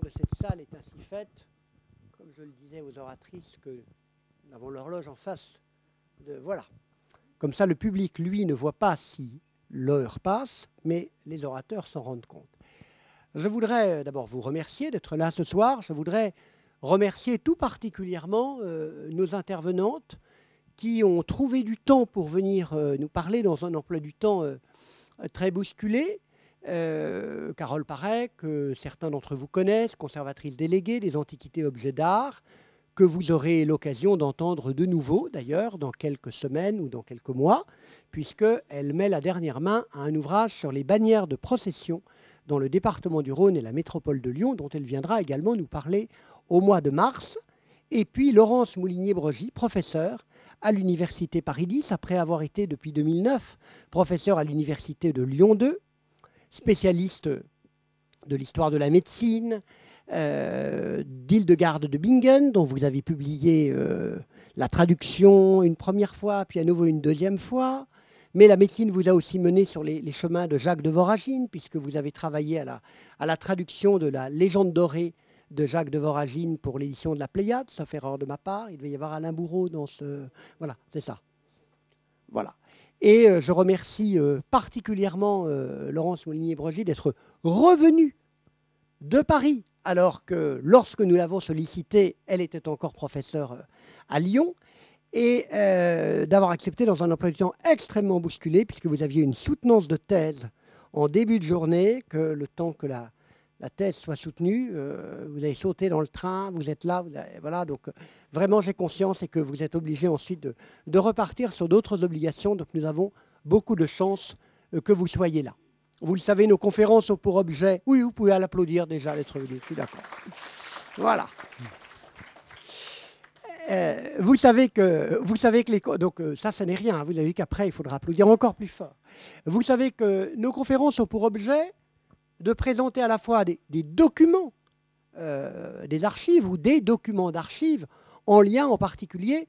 que cette salle est ainsi faite, comme je le disais aux oratrices, que nous avons l'horloge en face. Voilà. Comme ça, le public, lui, ne voit pas si l'heure passe, mais les orateurs s'en rendent compte. Je voudrais d'abord vous remercier d'être là ce soir. Je voudrais remercier tout particulièrement nos intervenantes qui ont trouvé du temps pour venir nous parler dans un emploi du temps très bousculé. Carole Paré, que certains d'entre vous connaissent, conservatrice déléguée des Antiquités Objets d'Art, que vous aurez l'occasion d'entendre de nouveau, d'ailleurs, dans quelques semaines ou dans quelques mois, puisqu'elle met la dernière main à un ouvrage sur les bannières de procession dans le département du Rhône et la métropole de Lyon, dont elle viendra également nous parler au mois de mars. Et puis Laurence Moulinier-Brogy, professeure à l'Université Paris X, après avoir été depuis 2009 professeure à l'Université de Lyon 2, spécialiste de l'histoire de la médecine, d'Hildegarde de Bingen, dont vous avez publié la traduction une première fois, puis à nouveau une deuxième fois. Mais la médecine vous a aussi mené sur les chemins de Jacques de Voragine, puisque vous avez travaillé à la traduction de la Légende dorée de Jacques de Voragine pour l'édition de la Pléiade, sauf erreur de ma part. Il devait y avoir Alain Bourreau dans ce... Voilà, c'est ça. Voilà. Et je remercie particulièrement Laurence Moulinier-Brogy d'être revenue de Paris, alors que lorsque nous l'avons sollicitée, elle était encore professeure à Lyon, et d'avoir accepté dans un emploi du temps extrêmement bousculé, puisque vous aviez une soutenance de thèse en début de journée, que le temps que la thèse soit soutenue, vous avez sauté dans le train, vous êtes là, voilà, donc vraiment j'ai conscience et que vous êtes obligé ensuite de repartir sur d'autres obligations, donc nous avons beaucoup de chance que vous soyez là. Vous le savez, nos conférences ont pour objet... Oui, vous pouvez l'applaudir déjà, d'être venu, je suis d'accord. Voilà. Vous savez que les... Donc ça n'est rien. Vous avez vu qu'après, il faudra applaudir encore plus fort. Vous savez que nos conférences ont pour objet de présenter à la fois des documents, des archives ou des documents d'archives en lien en particulier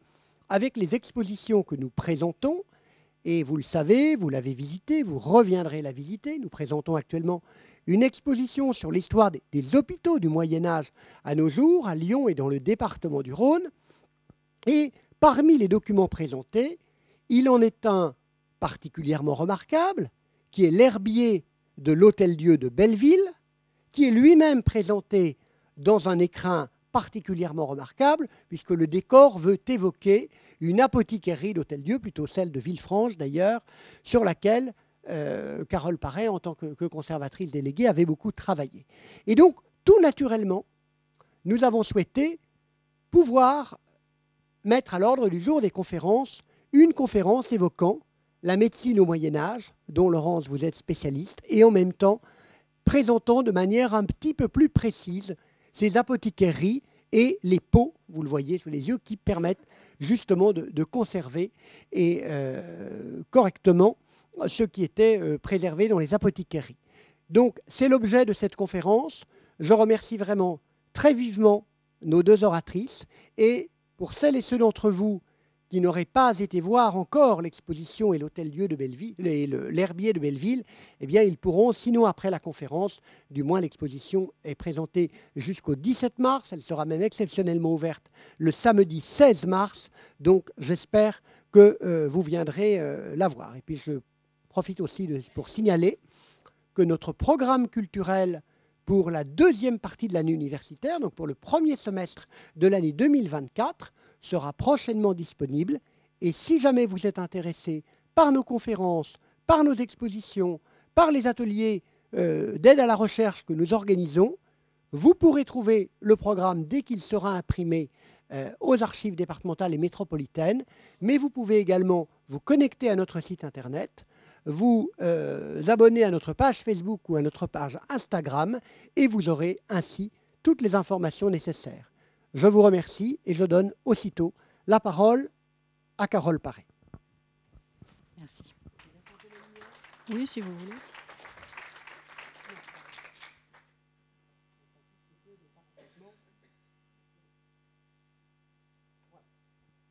avec les expositions que nous présentons. Et vous le savez, vous l'avez visité, vous reviendrez la visiter. Nous présentons actuellement une exposition sur l'histoire des hôpitaux du Moyen-Âge à nos jours, à Lyon et dans le département du Rhône. Et parmi les documents présentés, il en est un particulièrement remarquable, qui est l'herbier de l'Hôtel-Dieu de Belleville, qui est lui-même présenté dans un écrin particulièrement remarquable, puisque le décor veut évoquer une apothicairie d'Hôtel-Dieu, plutôt celle de Villefranche d'ailleurs, sur laquelle Carole Paré, en tant que conservatrice déléguée, avait beaucoup travaillé. Et donc, tout naturellement, nous avons souhaité pouvoir mettre à l'ordre du jour des conférences une conférence évoquant la médecine au Moyen-Âge, dont Laurence, vous êtes spécialiste, et en même temps présentant de manière un petit peu plus précise ces apothicairies et les pots, vous le voyez sous les yeux, qui permettent justement de conserver et, correctement ce qui était préservé dans les apothicairies. Donc, c'est l'objet de cette conférence. Je remercie vraiment très vivement nos deux oratrices. Et pour celles et ceux d'entre vous qui n'auraient pas été voir encore l'exposition et l'Hôtel-Dieu de Belleville, l'herbier de Belleville, eh bien, ils pourront, sinon après la conférence, du moins l'exposition est présentée jusqu'au 17 mars, elle sera même exceptionnellement ouverte le samedi 16 mars, donc j'espère que vous viendrez la voir. Et puis je profite aussi pour signaler que notre programme culturel pour la deuxième partie de l'année universitaire, donc pour le premier semestre de l'année 2024, sera prochainement disponible. Et si jamais vous êtes intéressé par nos conférences, par nos expositions, par les ateliers d'aide à la recherche que nous organisons, vous pourrez trouver le programme dès qu'il sera imprimé aux archives départementales et métropolitaines, mais vous pouvez également vous connecter à notre site internet, vous abonner à notre page Facebook ou à notre page Instagram, et vous aurez ainsi toutes les informations nécessaires. Je vous remercie et je donne aussitôt la parole à Carole Paré. Merci. Oui, si vous voulez.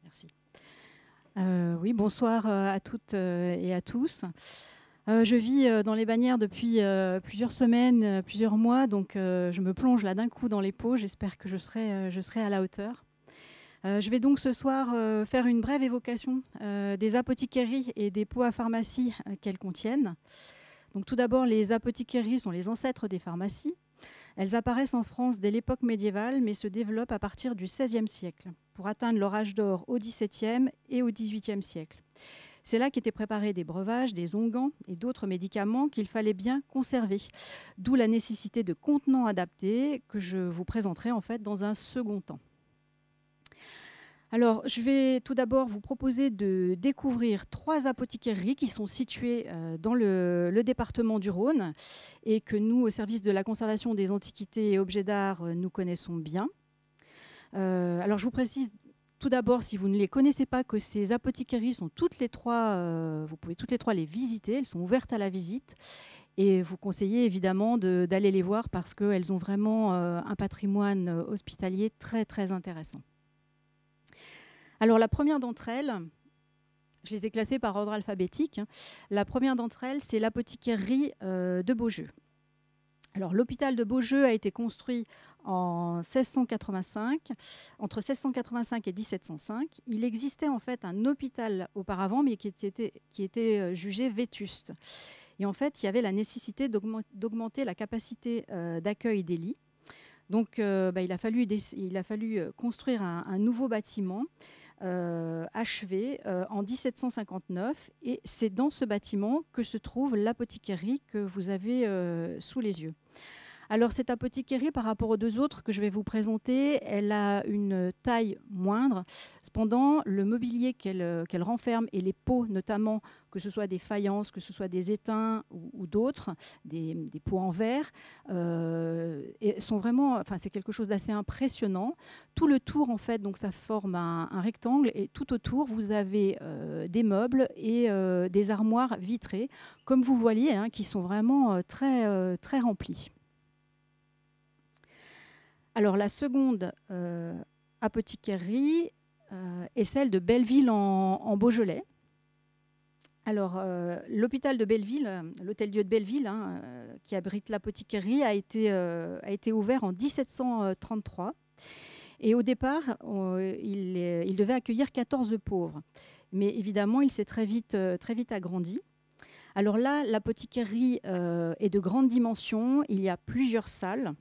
Merci. Oui, bonsoir à toutes et à tous. Je vis dans les Bagnères depuis plusieurs semaines, plusieurs mois, donc je me plonge là d'un coup dans les pots. J'espère que je serai à la hauteur. Je vais donc ce soir faire une brève évocation des apothicairies et des pots à pharmacie qu'elles contiennent. Donc, tout d'abord, les apothicairies sont les ancêtres des pharmacies. Elles apparaissent en France dès l'époque médiévale, mais se développent à partir du XVIe siècle, pour atteindre leur âge d'or au XVIIe et au XVIIIe siècle. C'est là qu'étaient préparés des breuvages, des onguents et d'autres médicaments qu'il fallait bien conserver. D'où la nécessité de contenants adaptés que je vous présenterai en fait dans un second temps. Alors, je vais tout d'abord vous proposer de découvrir 3 apothicairies qui sont situées dans le département du Rhône et que nous, au service de la conservation des antiquités et objets d'art, nous connaissons bien. Alors, je vous précise tout d'abord, si vous ne les connaissez pas, que ces apothicairies sont toutes les 3, vous pouvez toutes les 3 les visiter, elles sont ouvertes à la visite. Et vous conseillez évidemment d'aller les voir parce qu'elles ont vraiment un patrimoine hospitalier très, très intéressant. Alors, la première d'entre elles, je les ai classées par ordre alphabétique. La première d'entre elles, c'est l'apothicairie de Beaujeu. Alors, l'hôpital de Beaujeu a été construit en 1685, entre 1685 et 1705. Il existait en fait un hôpital auparavant, mais qui était jugé vétuste. Et en fait, il y avait la nécessité d'augmenter la capacité d'accueil des lits. Donc, il a fallu construire un nouveau bâtiment achevé en 1759. Et c'est dans ce bâtiment que se trouve l'apothicairie que vous avez sous les yeux. Alors, cette apothicairie, par rapport aux 2 autres que je vais vous présenter, elle a une taille moindre. Cependant, le mobilier qu'elle renferme et les pots, notamment, que ce soit des faïences, que ce soit des étains ou d'autres, des pots en verre, sont vraiment, enfin, c'est quelque chose d'assez impressionnant. Tout le tour, en fait, donc ça forme un rectangle et tout autour, vous avez des meubles et des armoires vitrées, comme vous voyez, hein, qui sont vraiment très, très remplies. Alors, la seconde apothicairie est celle de Belleville en Beaujolais. Alors, l'hôpital de Belleville, l'Hôtel-Dieu de Belleville, hein, qui abrite l'apothicairie, a été ouvert en 1733. Et au départ, il devait accueillir 14 pauvres. Mais évidemment, il s'est très vite agrandi. Alors là, l'apothicairie est de grande dimension. Il y a plusieurs salles,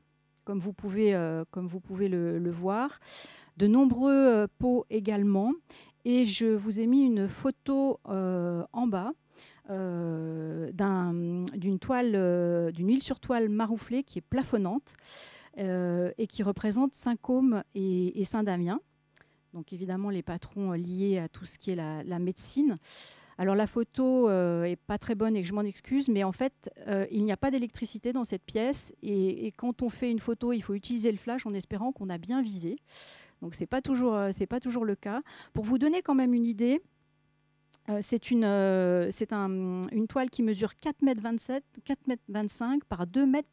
comme vous pouvez le voir. De nombreux pots également. Et je vous ai mis une photo en bas d'une huile sur toile marouflée qui est plafonnante et qui représente Saint-Côme et Saint-Damien. Donc évidemment les patrons liés à tout ce qui est la médecine. Alors la photo est pas très bonne et que je m'en excuse, mais en fait, il n'y a pas d'électricité dans cette pièce. Et quand on fait une photo, il faut utiliser le flash en espérant qu'on a bien visé. Donc c'est pas toujours le cas. Pour vous donner quand même une idée, c'est une toile qui mesure 4,27 m, 4,25 m par 2,90 m.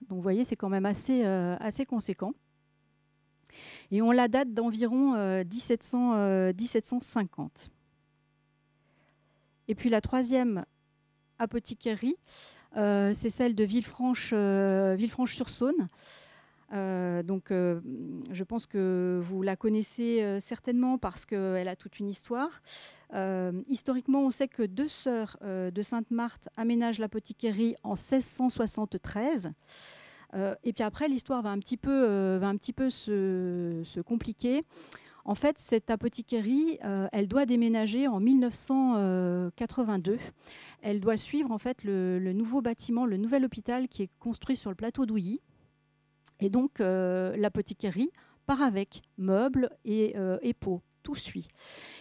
Donc vous voyez, c'est quand même assez conséquent. Et on la date d'environ 1750. Et puis la troisième apothicairie, c'est celle de Villefranche-sur-Saône. Je pense que vous la connaissez certainement parce qu'elle a toute une histoire. Historiquement, on sait que 2 sœurs de Sainte-Marthe aménagent l'apothicairie en 1673. Et puis après, l'histoire va un petit peu se compliquer. En fait, cette apothicairie, elle doit déménager en 1982. Elle doit suivre en fait le nouveau bâtiment, le nouvel hôpital qui est construit sur le plateau d'Ouilly. Et donc, l'apothicairie part avec meubles et pots. Tout suit.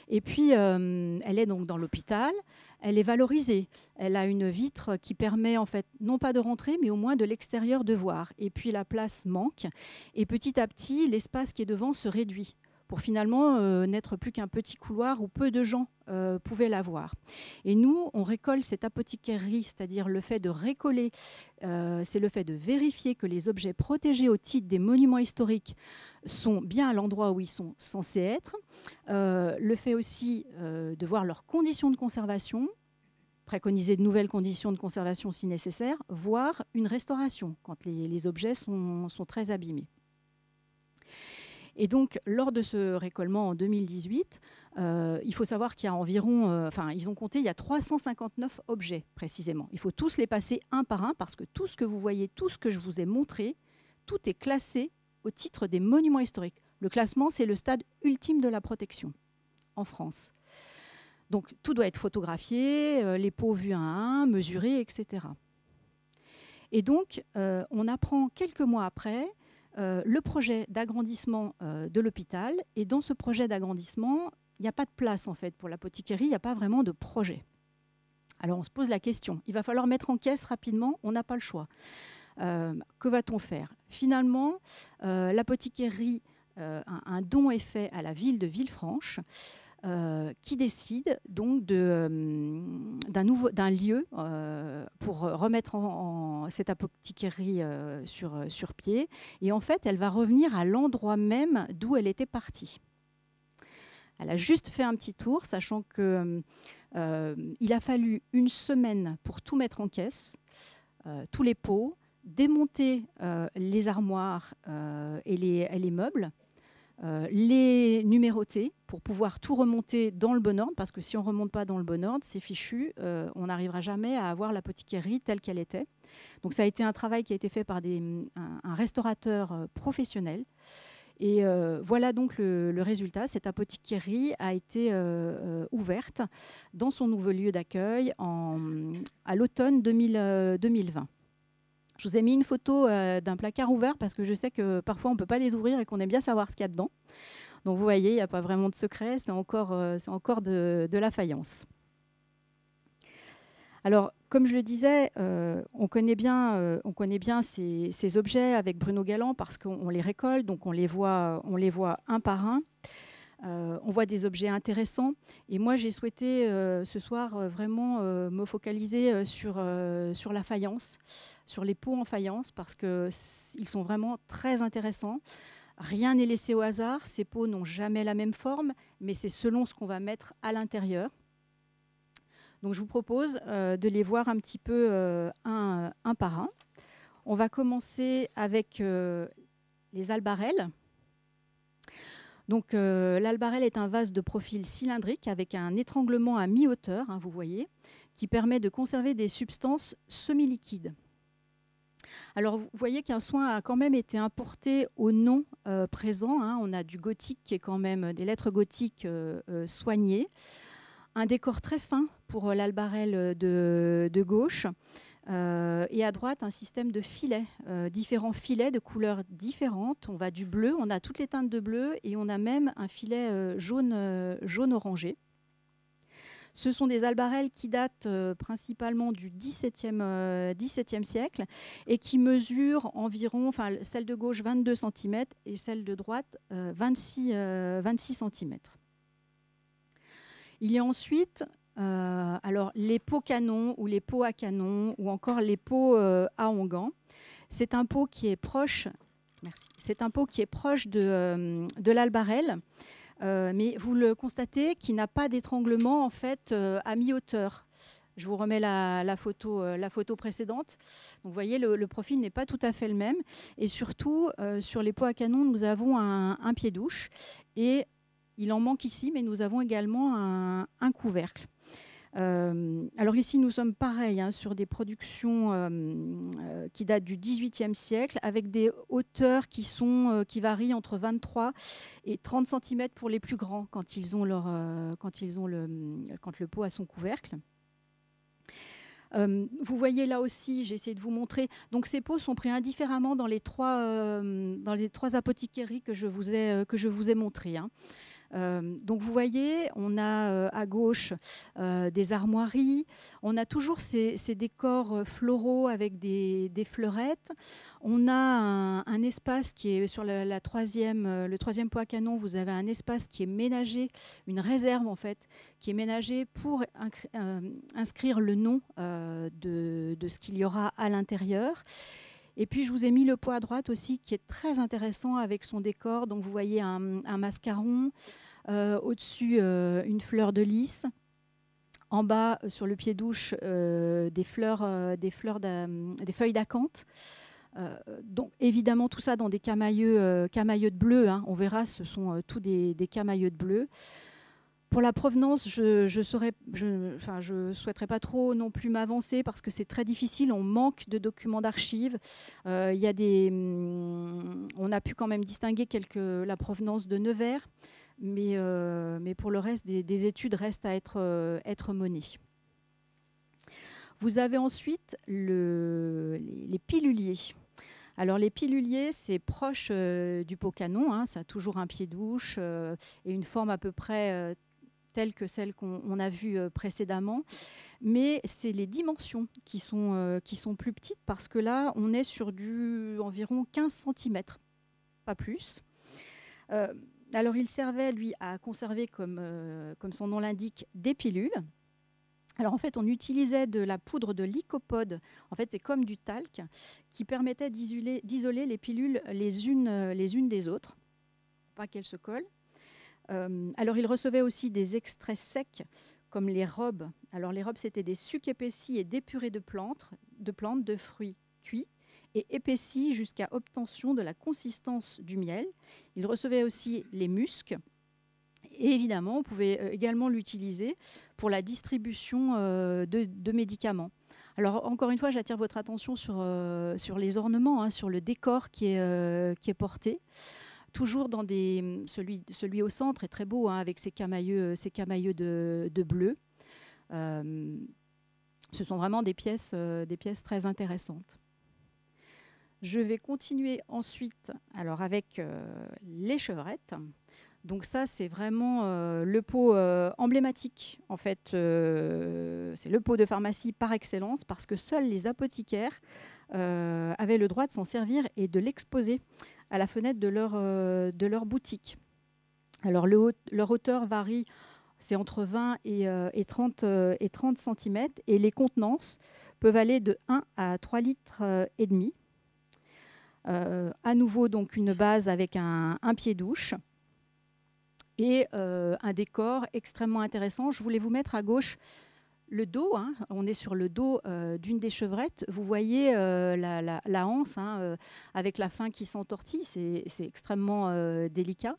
Et puis, elle est donc dans l'hôpital. Elle est valorisée. Elle a une vitre qui permet, en fait, non pas de rentrer, mais au moins de l'extérieur de voir. Et puis, la place manque. Et petit à petit, l'espace qui est devant se réduit pour finalement n'être plus qu'un petit couloir où peu de gens pouvaient la voir. Et nous, on récolte cette apothicairie, c'est-à-dire le fait de récoller, c'est le fait de vérifier que les objets protégés au titre des monuments historiques sont bien à l'endroit où ils sont censés être, le fait aussi de voir leurs conditions de conservation, préconiser de nouvelles conditions de conservation si nécessaire, voire une restauration quand les objets sont très abîmés. Et donc, lors de ce récolement en 2018, il faut savoir qu'il y a environ, ils ont compté, il y a 359 objets précisément. Il faut tous les passer un par un parce que tout ce que vous voyez, tout ce que je vous ai montré, tout est classé au titre des monuments historiques. Le classement, c'est le stade ultime de la protection en France. Donc, tout doit être photographié, les pots vus un à un, mesurés, etc. Et donc, on apprend quelques mois après le projet d'agrandissement de l'hôpital. Et dans ce projet d'agrandissement, il n'y a pas de place en fait pour l'apothicairie, il n'y a pas vraiment de projet. Alors on se pose la question, il va falloir mettre en caisse rapidement, on n'a pas le choix. Que va-t-on faire? Finalement, l'apothicairie, un don est fait à la ville de Villefranche, qui décide donc d'un lieu pour remettre cette apothicarie sur pied. Et en fait, elle va revenir à l'endroit même d'où elle était partie. Elle a juste fait un petit tour, sachant qu'il a fallu une semaine pour tout mettre en caisse, tous les pots, démonter les armoires et les meubles, les numéroter pour pouvoir tout remonter dans le bon ordre, parce que si on ne remonte pas dans le bon ordre, c'est fichu, on n'arrivera jamais à avoir l'apothicarie telle qu'elle était. Donc ça a été un travail qui a été fait par un restaurateur professionnel. Et voilà donc le résultat. Cette apothicarie a été ouverte dans son nouveau lieu d'accueil à l'automne 2020. Je vous ai mis une photo d'un placard ouvert parce que je sais que parfois on ne peut pas les ouvrir et qu'on aime bien savoir ce qu'il y a dedans. Donc vous voyez, il n'y a pas vraiment de secret, c'est encore de la faïence. Alors, comme je le disais, on connaît bien ces objets avec Bruno Galland parce qu'on les récolte, donc on les voit un par un. On voit des objets intéressants. Et moi, j'ai souhaité ce soir vraiment me focaliser sur la faïence, sur les pots en faïence, parce qu'ils sont vraiment très intéressants. Rien n'est laissé au hasard. Ces pots n'ont jamais la même forme, mais c'est selon ce qu'on va mettre à l'intérieur. Donc, je vous propose de les voir un petit peu un par un. On va commencer avec les albarelles. Donc, l'albarelle est un vase de profil cylindrique avec un étranglement à mi-hauteur, hein, vous voyez, qui permet de conserver des substances semi-liquides. Alors, vous voyez qu'un soin a quand même été apporté au nom présent. Hein. On a du gothique qui est quand même des lettres gothiques soignées. Un décor très fin pour l'albarelle de gauche. Et à droite, un système de filets, différents filets de couleurs différentes. On va du bleu, on a toutes les teintes de bleu et on a même un filet jaune orangé. Ce sont des albarelles qui datent principalement du XVIIe siècle et qui mesurent environ, enfin celle de gauche 22 cm et celle de droite 26 cm. Il y a ensuite alors, les pots canons ou les pots à canon ou encore les pots à onguent. C'est un pot qui est proche, merci. C'est un pot qui est proche de l'albarelle, mais vous le constatez qui n'a pas d'étranglement en fait à mi-hauteur. Je vous remets la photo précédente. Donc, vous voyez, le profil n'est pas tout à fait le même. Et surtout, sur les pots à canon, nous avons un pied-douche et il en manque ici, mais nous avons également un couvercle. Alors ici, nous sommes pareils hein, sur des productions qui datent du XVIIIe siècle, avec des hauteurs qui varient entre 23 et 30 cm pour les plus grands quand le pot a son couvercle. Vous voyez là aussi, j'ai essayé de vous montrer. Donc ces pots sont pris indifféremment dans les trois apothicaries que je vous ai montrées. Hein. Donc vous voyez, on a à gauche des armoiries, on a toujours ces décors floraux avec des fleurettes. On a un espace qui est sur le troisième pot à canon, vous avez un espace qui est ménagé, une réserve en fait, qui est ménagée pour inscrire le nom de ce qu'il y aura à l'intérieur. Et puis, je vous ai mis le pot à droite aussi, qui est très intéressant avec son décor. Donc, vous voyez un mascaron, au-dessus, une fleur de lys. En bas, sur le pied douche, des feuilles d'acanthe. Donc évidemment tout ça dans des camailleux de bleu, hein. On verra, ce sont tous des camailleux de bleu. Pour la provenance, je souhaiterais pas trop non plus m'avancer parce que c'est très difficile, on manque de documents d'archives. On a pu quand même distinguer la provenance de Nevers, mais pour le reste, des études restent à être menées. Vous avez ensuite les piluliers. Alors les piluliers, c'est proche du pot canon, hein, ça a toujours un pied douche et une forme à peu près telle que celle qu'on a vue précédemment. Mais c'est les dimensions qui sont plus petites parce que là, on est sur environ 15 cm, pas plus. Alors il servait, lui, à conserver, comme son nom l'indique, des pilules. Alors en fait, on utilisait de la poudre de lycopode. En fait, c'est comme du talc qui permettait d'isoler les pilules les unes des autres, pour pas qu'elles se collent. Alors, il recevait aussi des extraits secs, comme les robes. Alors, les robes, c'était des sucs épaissis et dépurés de plantes, de fruits cuits, et épaissis jusqu'à obtention de la consistance du miel. Il recevait aussi les muscs. Et évidemment, on pouvait également l'utiliser pour la distribution de médicaments. Alors, encore une fois, j'attire votre attention sur les ornements, hein, sur le décor qui est porté. Toujours dans celui au centre est très beau, hein, avec ces camailleux de bleu. Ce sont vraiment des pièces très intéressantes. Je vais continuer ensuite avec les chevrettes. Donc ça, c'est vraiment le pot emblématique. En fait, c'est le pot de pharmacie par excellence parce que seuls les apothicaires avaient le droit de s'en servir et de l'exposer à la fenêtre de leur boutique. Alors, leur hauteur varie, c'est entre 20 et 30 cm, et les contenances peuvent aller de 1 à 3 litres et demi. À nouveau, donc, une base avec un pied douche et un décor extrêmement intéressant. Je voulais vous mettre à gauche le dos, hein. On est sur le dos d'une des chevrettes. Vous voyez la anse, hein, avec la fin qui s'entortille. C'est extrêmement délicat.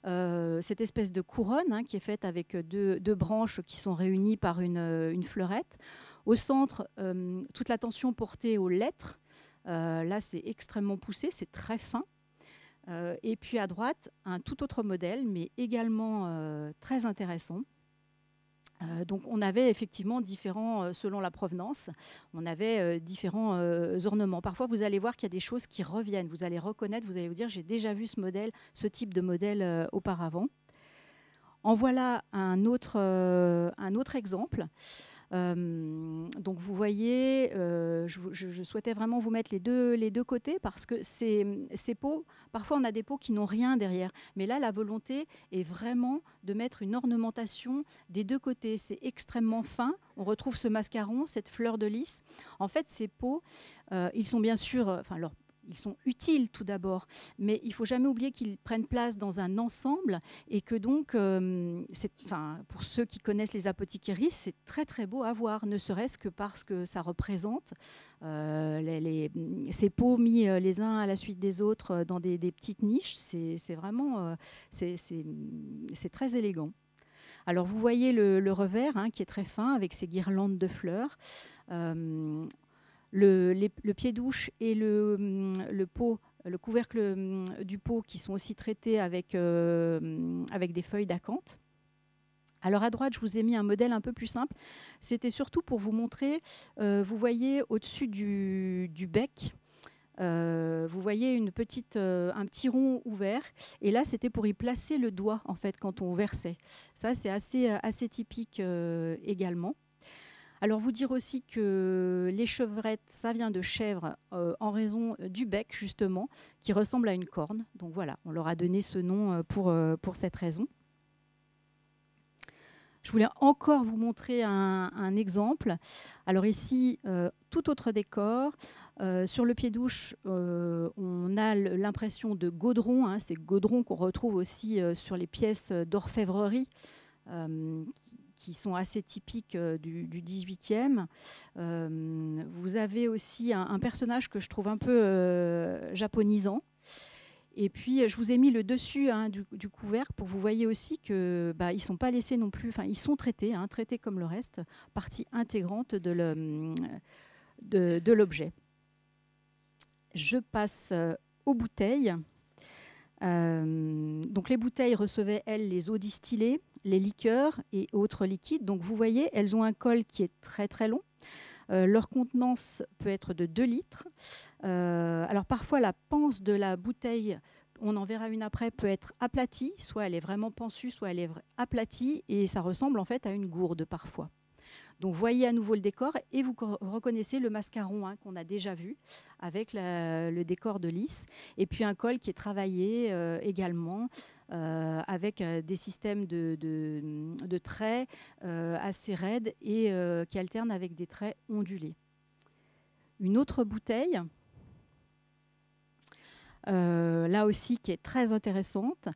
Cette espèce de couronne, hein, qui est faite avec deux branches qui sont réunies par une fleurette. Au centre, toute l'attention portée aux lettres. Là, c'est extrêmement poussé, c'est très fin. Et puis à droite, un tout autre modèle, mais également très intéressant. Donc on avait effectivement différents, selon la provenance, on avait différents ornements. Parfois, vous allez voir qu'il y a des choses qui reviennent. Vous allez reconnaître, vous allez vous dire, j'ai déjà vu ce type de modèle auparavant. En voilà un autre exemple. Donc vous voyez, je souhaitais vraiment vous mettre les deux côtés parce que ces pots, parfois on a des pots qui n'ont rien derrière, mais là la volonté est vraiment de mettre une ornementation des deux côtés. C'est extrêmement fin, on retrouve ce mascaron, cette fleur de lys. En fait, ces pots, ils sont bien sûr, ils sont utiles tout d'abord, mais il ne faut jamais oublier qu'ils prennent place dans un ensemble et que donc, pour ceux qui connaissent les apothicairies, c'est très très beau à voir, ne serait-ce que parce que ça représente ces pots mis les uns à la suite des autres dans des petites niches. C'est vraiment c'est très élégant. Alors vous voyez le revers, hein, qui est très fin avec ses guirlandes de fleurs. Le pied douche et le pot, le couvercle du pot qui sont aussi traités avec des feuilles d'acanthe. Alors à droite, je vous ai mis un modèle un peu plus simple. C'était surtout pour vous montrer, vous voyez au-dessus du bec, vous voyez un petit rond ouvert. Et là, c'était pour y placer le doigt, en fait, quand on versait. Ça, c'est assez typique également. Alors, vous dire aussi que les chevrettes, ça vient de chèvre en raison du bec, justement, qui ressemble à une corne. Donc voilà, on leur a donné ce nom pour cette raison. Je voulais encore vous montrer un exemple. Alors ici, tout autre décor. Sur le pied douche, on a l'impression de gaudron, hein, ces gaudrons qu'on retrouve aussi sur les pièces d'orfèvrerie, qui sont assez typiques du XVIIIe. Vous avez aussi un personnage que je trouve un peu japonisant. Et puis, je vous ai mis le dessus du couvercle pour que vous voyez aussi qu'ils ne sont pas laissés non plus, ils sont traités, traités comme le reste, partie intégrante de l'objet. Je passe aux bouteilles. Donc les bouteilles recevaient, elles, les eaux distillées, les liqueurs et autres liquides. Donc vous voyez, elles ont un col qui est très très long. Leur contenance peut être de 2 litres. Alors parfois, la panse de la bouteille, on en verra une après, peut être aplatie. Soit elle est vraiment pensue, soit elle est aplatie. Et ça ressemble en fait à une gourde parfois. Donc voyez à nouveau le décor et vous reconnaissez le mascaron qu'on a déjà vu avec le décor de lys. Et puis un col qui est travaillé également avec des systèmes de traits assez raides et qui alternent avec des traits ondulés. Une autre bouteille, là aussi qui est très intéressante,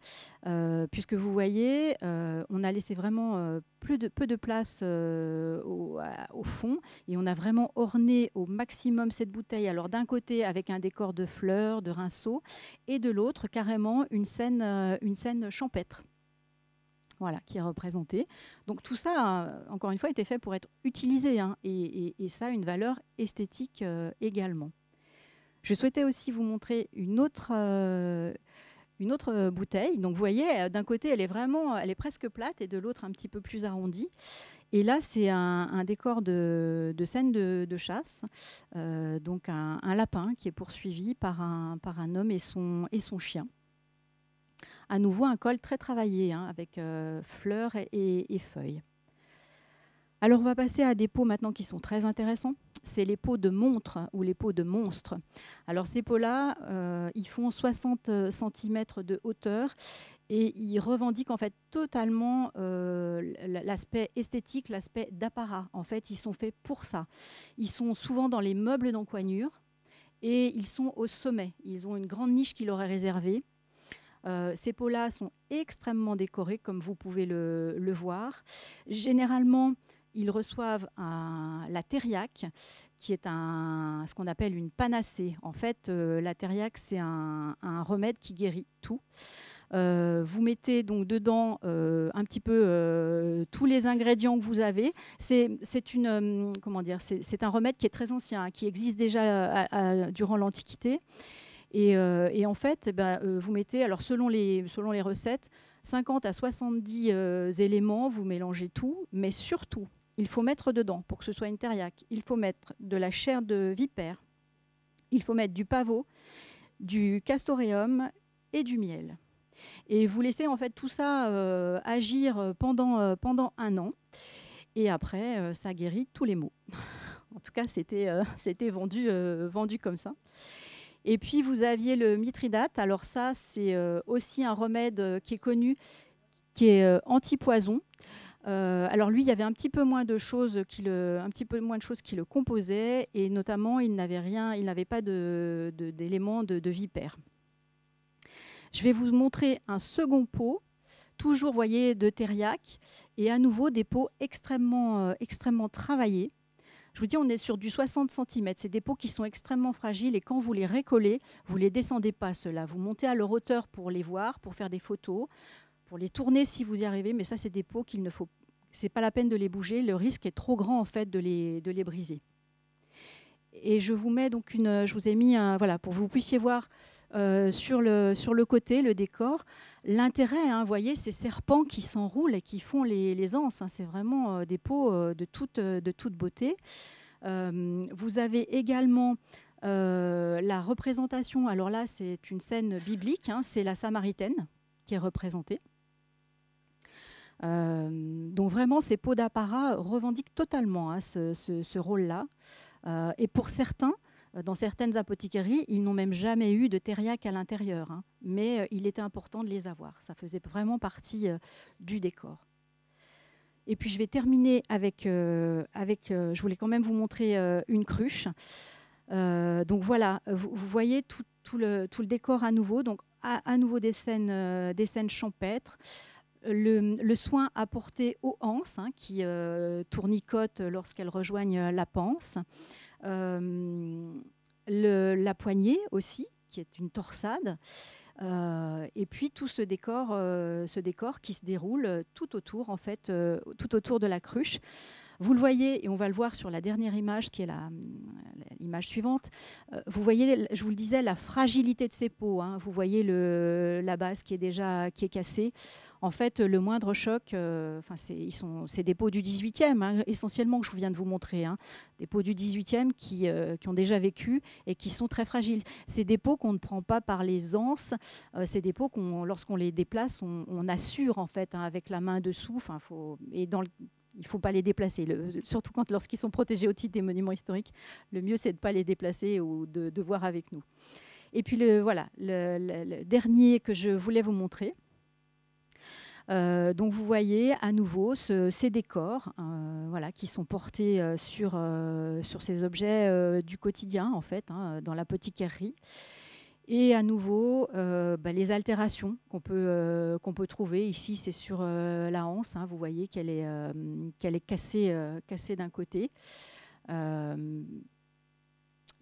puisque vous voyez, on a laissé vraiment peu de place au fond et on a vraiment orné au maximum cette bouteille. Alors d'un côté avec un décor de fleurs, de rinceaux, et de l'autre carrément une scène champêtre. Voilà, qui est représentée. Donc tout ça, encore une fois, était fait pour être utilisé et ça a une valeur esthétique également. Je souhaitais aussi vous montrer une autre bouteille. Donc vous voyez, d'un côté, elle est presque plate et de l'autre un petit peu plus arrondie. Et là, c'est un décor de scène de chasse, donc un lapin qui est poursuivi par un homme et son chien. À nouveau, un col très travaillé, avec fleurs et feuilles. Alors, on va passer à des pots maintenant qui sont très intéressants. C'est les pots de montre ou les pots de monstre. Alors, ces pots-là, ils font 60 cm de hauteur et ils revendiquent en fait totalement l'aspect esthétique, l'aspect d'apparat. En fait, ils sont faits pour ça. Ils sont souvent dans les meubles d'encoignure et ils sont au sommet. Ils ont une grande niche qui leur est réservée. Ces pots-là sont extrêmement décorés, comme vous pouvez le voir. Généralement, ils reçoivent la thériaque, qui est ce qu'on appelle une panacée. En fait, la thériaque, c'est un remède qui guérit tout. Vous mettez donc dedans un petit peu tous les ingrédients que vous avez. C'est un remède qui est très ancien, qui existe déjà durant l'Antiquité. Et en fait, vous mettez, alors selon les recettes, 50 à 70 éléments, vous mélangez tout, mais surtout, il faut mettre dedans, pour que ce soit une thériaque, il faut mettre de la chair de vipère, il faut mettre du pavot, du castoreum et du miel. Et vous laissez en fait tout ça agir pendant 1 an. Et après, ça guérit tous les maux. En tout cas, c'était vendu comme ça. Et puis, vous aviez le mithridate. Alors ça, c'est aussi un remède qui est connu, qui est anti-poison. Alors lui, il y avait un petit peu moins de choses qui le composaient, et notamment, il n'avait pas d'éléments de vipère. Je vais vous montrer un second pot, toujours, voyez, de thériaque, et à nouveau des pots extrêmement travaillés. Je vous dis, on est sur du 60 cm. C'est des pots qui sont extrêmement fragiles et quand vous les récollez, vous ne les descendez pas, ceux-là. Vous montez à leur hauteur pour les voir, pour faire des photos, pour les tourner si vous y arrivez. Mais ça, c'est des pots qu'il ne faut... C'est pas la peine de les bouger. Le risque est trop grand, en fait, de les briser. Et je vous mets donc je vous ai mis voilà, pour que vous puissiez voir sur le côté le décor. L'intérêt, vous voyez, ces serpents qui s'enroulent et qui font les anses. C'est vraiment des pots de toute beauté. Vous avez également la représentation. Alors là, c'est une scène biblique. C'est la Samaritaine qui est représentée. Donc vraiment, ces pots d'apparat revendiquent totalement ce rôle-là. Et pour certains, dans certaines apothicairies, ils n'ont même jamais eu de thériaque à l'intérieur. Mais il était important de les avoir. Ça faisait vraiment partie du décor. Et puis je vais terminer avec je voulais quand même vous montrer une cruche. Donc voilà, vous voyez tout le décor à nouveau. Donc à nouveau des scènes champêtres. le soin apporté aux anses, hein, qui tournicotent lorsqu'elles rejoignent la panse. La poignée aussi, qui est une torsade. Et puis tout ce décor qui se déroule tout autour, en fait, tout autour de la cruche. Vous le voyez, et on va le voir sur la dernière image, qui est l'image suivante. Vous voyez, je vous le disais, la fragilité de ces pots, hein. Vous voyez la base qui est cassée. En fait, le moindre choc, c'est des pots du 18e, hein, essentiellement, que je viens de vous montrer. Hein. Des pots du 18e qui ont déjà vécu et qui sont très fragiles. C'est des pots qu'on ne prend pas par les anses. C'est des pots lorsqu'on les déplace, on assure, en fait, hein, avec la main dessous. Il ne faut pas les déplacer, surtout lorsqu'ils sont protégés au titre des monuments historiques. Le mieux, c'est de ne pas les déplacer ou de voir avec nous. Et puis, le dernier que je voulais vous montrer. Donc, vous voyez à nouveau ces décors qui sont portés sur ces objets du quotidien, en fait, hein, dans l'apothicairerie. Et à nouveau, les altérations qu'on peut trouver. Ici, c'est sur la anse. Hein, vous voyez qu'elle est cassée d'un côté.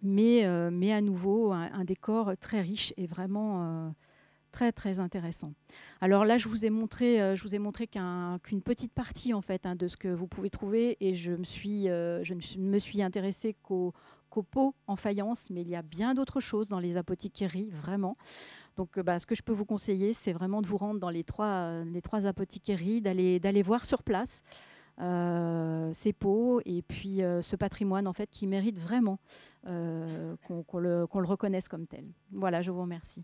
Mais à nouveau, un décor très riche et vraiment très, très intéressant. Alors là, je vous ai montré qu'une petite partie, en fait, hein, de ce que vous pouvez trouver. Et je ne me suis intéressée qu'aux pots en faïence, mais il y a bien d'autres choses dans les apothicairies, vraiment. Donc, ce que je peux vous conseiller, c'est vraiment de vous rendre dans les trois apothicairies, d'aller voir sur place ces pots et puis ce patrimoine, en fait, qui mérite vraiment qu'on le reconnaisse comme tel. Voilà, je vous remercie.